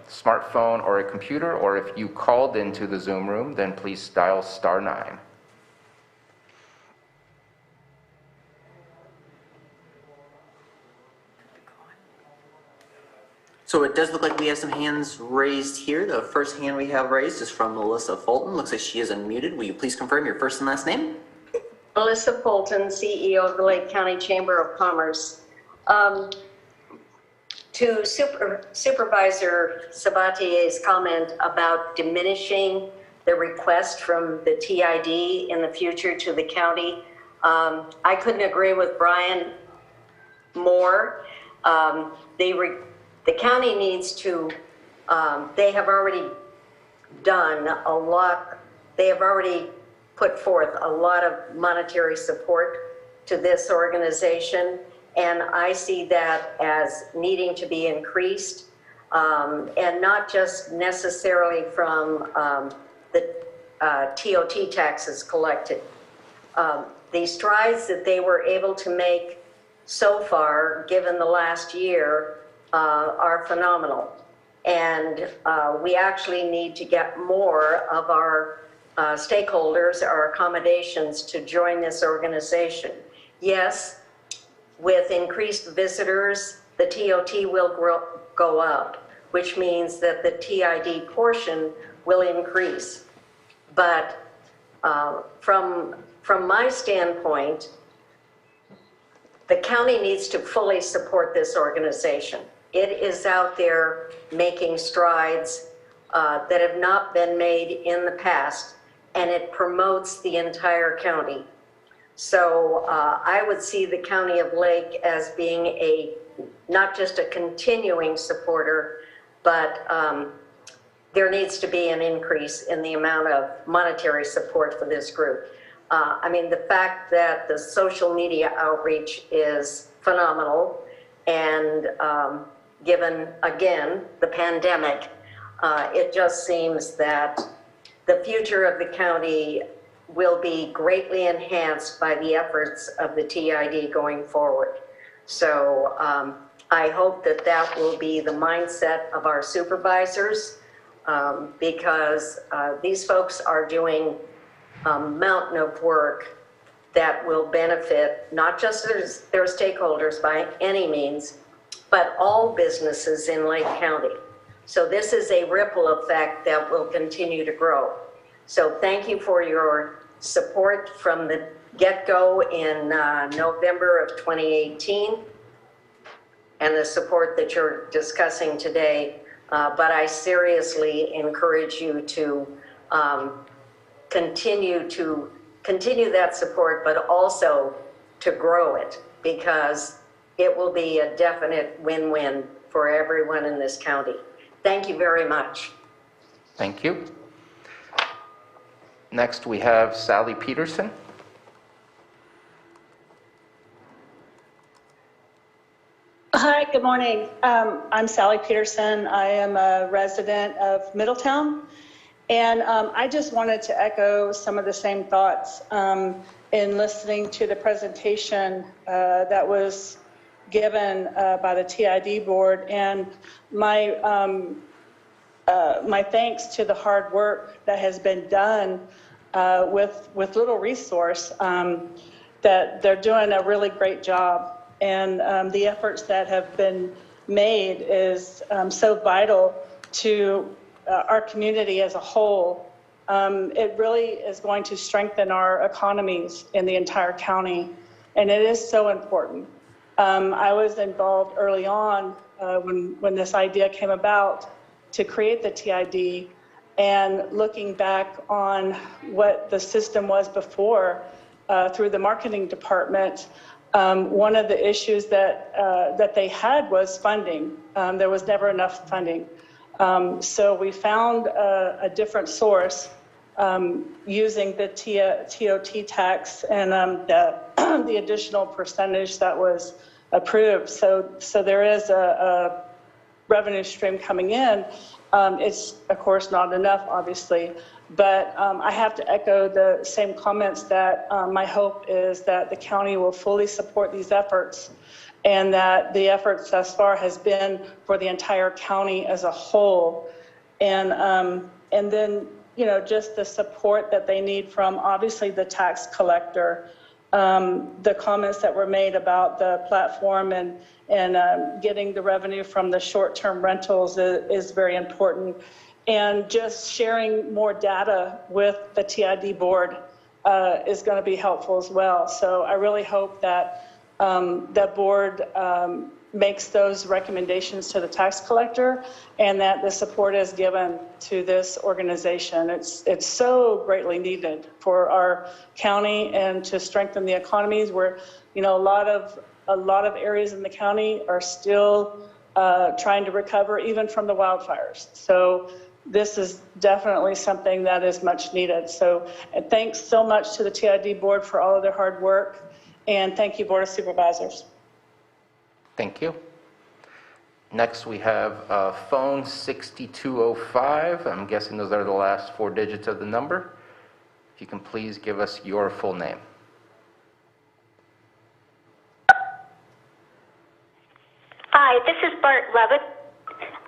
smartphone or a computer, or if you called into the Zoom room, then please dial *9. So it does look like we have some hands raised here. The first hand we have raised is from Melissa Fulton. Looks like she is unmuted. Will you please confirm your first and last name? Melissa Fulton, CEO of the Lake County Chamber of Commerce. To Supervisor Sabatier's comment about diminishing the request from the TID in the future to the county, I couldn't agree with Brian more. The county needs to, they have already done a lot, they have already put forth a lot of monetary support to this organization, and I see that as needing to be increased, and not just necessarily from the TOT taxes collected. The strides that they were able to make so far, given the last year, are phenomenal. And we actually need to get more of our stakeholders, our accommodations, to join this organization. Yes, with increased visitors, the TOT will go up, which means that the TID portion will increase. But from my standpoint, the county needs to fully support this organization. It is out there making strides that have not been made in the past, and it promotes the entire county. So I would see the County of Lake as being not just a continuing supporter, but there needs to be an increase in the amount of monetary support for this group. I mean, the fact that the social media outreach is phenomenal, and given, again, the pandemic, it just seems that the future of the county will be greatly enhanced by the efforts of the TID going forward. So I hope that that will be the mindset of our supervisors, because these folks are doing a mountain of work that will benefit not just their stakeholders by any means, but all businesses in Lake County. So this is a ripple effect that will continue to grow. So thank you for your support from the get-go in November of 2018, and the support that you're discussing today. But I seriously encourage you to continue that support, but also to grow it, because it will be a definite win-win for everyone in this county. Thank you very much. Thank you. Next, we have Sally Peterson. Hi, good morning. I'm Sally Peterson. I am a resident of Middletown. And I just wanted to echo some of the same thoughts in listening to the presentation that was given by the TID board. And my thanks to the hard work that has been done with little resource, that they're doing a really great job. And the efforts that have been made is so vital to our community as a whole. It really is going to strengthen our economies in the entire county, and it is so important. I was involved early on when this idea came about to create the TID, and looking back on what the system was before through the marketing department, one of the issues that they had was funding. There was never enough funding. So we found a different source using the TOT tax and the additional percentage that was approved. So there is a revenue stream coming in. It's, of course, not enough, obviously. But I have to echo the same comments that my hope is that the county will fully support these efforts, and that the efforts thus far has been for the entire county as a whole. And then, you know, just the support that they need from obviously the tax collector. The comments that were made about the platform and getting the revenue from the short-term rentals is very important. And just sharing more data with the TID board is going to be helpful as well. So I really hope that the board makes those recommendations to the tax collector, and that the support is given to this organization. It's so greatly needed for our county and to strengthen the economies where, you know, a lot of areas in the county are still trying to recover even from the wildfires. So this is definitely something that is much needed. So thanks so much to the TID board for all of their hard work. And thank you, Board of Supervisors. Thank you. Next, we have phone 6205. I'm guessing those are the last 4 digits of the number. If you can please give us your full name. Hi, this is Bart Levitt.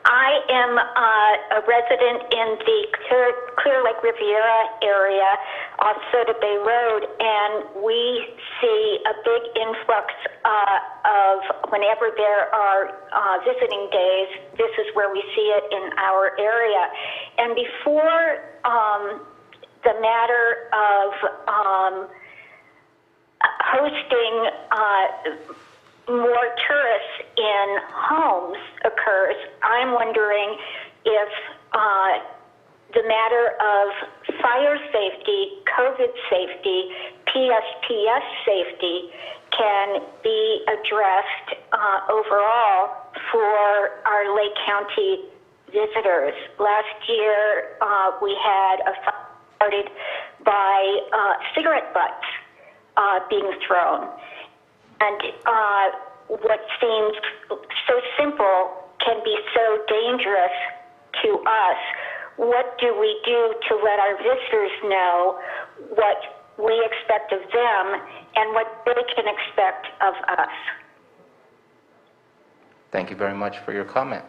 I am a resident in the Clear Lake Riviera area off Soda Bay Road, and we see a big influx of whenever there are visiting days. This is where we see it in our area. And before the matter of hosting more tourists in homes occurs, I'm wondering if the matter of fire safety, COVID safety, PSPS safety can be addressed overall for our Lake County visitors. Last year, we had a fire started by cigarette butts being thrown. And what seems so simple can be so dangerous to us. What do we do to let our visitors know what we expect of them and what they can expect of us? Thank you very much for your comment.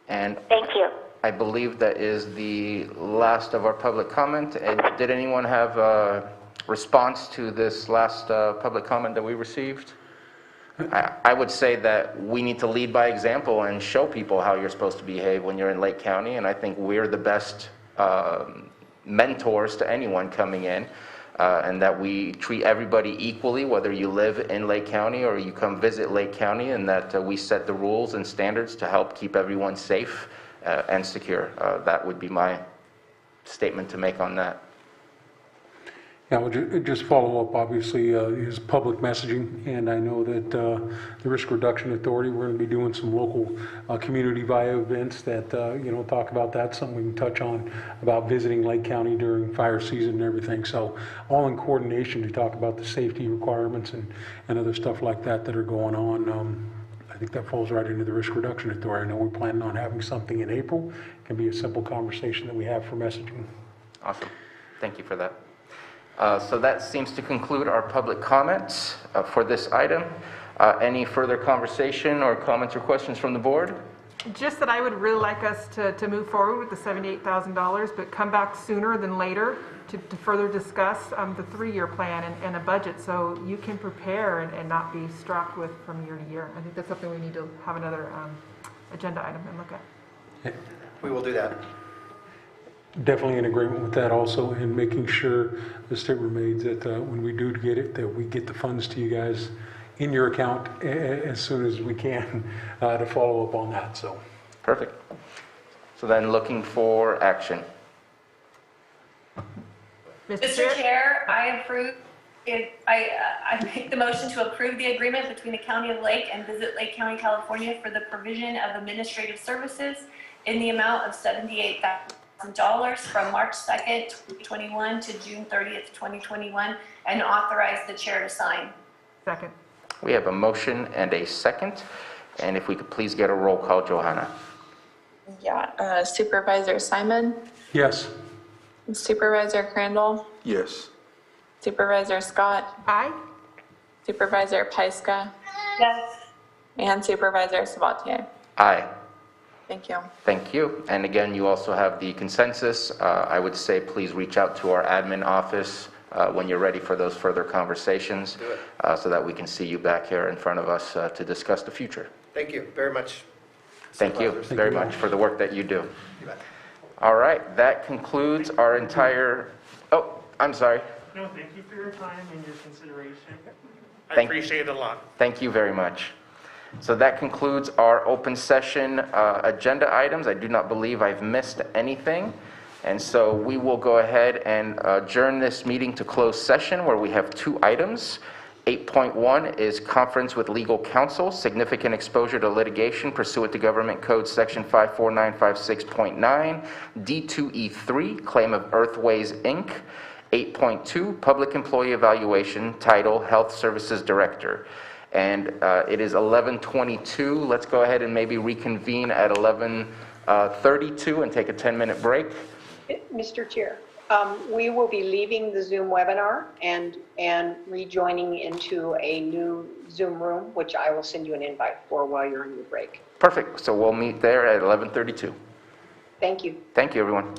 And thank you. I believe that is the last of our public comment. And did anyone have a response to this last public comment that we received? I would say that we need to lead by example and show people how you're supposed to behave when you're in Lake County, and I think we're the best mentors to anyone coming in, and that we treat everybody equally, whether you live in Lake County or you come visit Lake County, and that we set the rules and standards to help keep everyone safe and secure. That would be my statement to make on that. Yeah, we'll just follow up, obviously, is public messaging, and I know that the Risk Reduction Authority, we're going to be doing some local community via events that, talk about that, something we can touch on about visiting Lake County during fire season and everything. So all in coordination to talk about the safety requirements and other stuff like that that are going on. I think that falls right into the Risk Reduction Authority. I know we're planning on having something in April. It can be a simple conversation that we have for messaging. Awesome. Thank you for that. So that seems to conclude our public comments for this item. Any further conversation or comments or questions from the board? Just that I would really like us to move forward with the $78,000, but come back sooner than later to further discuss the 3-year plan and a budget, so you can prepare and not be strapped with from year to year. I think that's something we need to have another agenda item and look at. We will do that. Definitely in agreement with that also, and making sure the state remains that when we do get it, that we get the funds to you guys in your account as soon as we can to follow up on that. So perfect. So then looking for action. Mr. Chair, I make the motion to approve the agreement between the County of Lake and Visit Lake County, California for the provision of administrative services in the amount of $78,000 from March 2nd, 2021 to June 30th, 2021, and authorize the chair to sign. Second. We have a motion and a second, and if we could please get a roll call, Johanna. Yeah, Supervisor Simon, yes. Supervisor Crandall, Yes. Supervisor Scott, Aye. Supervisor Pyska, Yes. and Supervisor Sabatier. Aye. Thank you. Thank you. And again, you also have the consensus. I would say please reach out to our admin office when you're ready for those further conversations, so that we can see you back here in front of us to discuss the future. Thank you very much. Thank you Supervisors. very much for the work that you do. You bet. All right, that concludes our entire, oh, I'm sorry. No, thank you for your time and your consideration. I Thank- appreciate it a lot. Thank you very much. So that concludes our open session agenda items. I do not believe I've missed anything. And so we will go ahead and adjourn this meeting to closed session where we have 2 items. 8.1 is conference with legal counsel, significant exposure to litigation pursuant to Government Code Section 54956.9, D2E3, claim of Earthways, Inc., 8.2, public employee evaluation, title, Health Services Director. And it is 11:22. Let's go ahead and maybe reconvene at 11:32 and take a 10-minute break. Mr. Chair, we will be leaving the Zoom webinar and rejoining into a new Zoom room, which I will send you an invite for while you're on your break. Perfect. So we'll meet there at 11:32. Thank you. Thank you, everyone.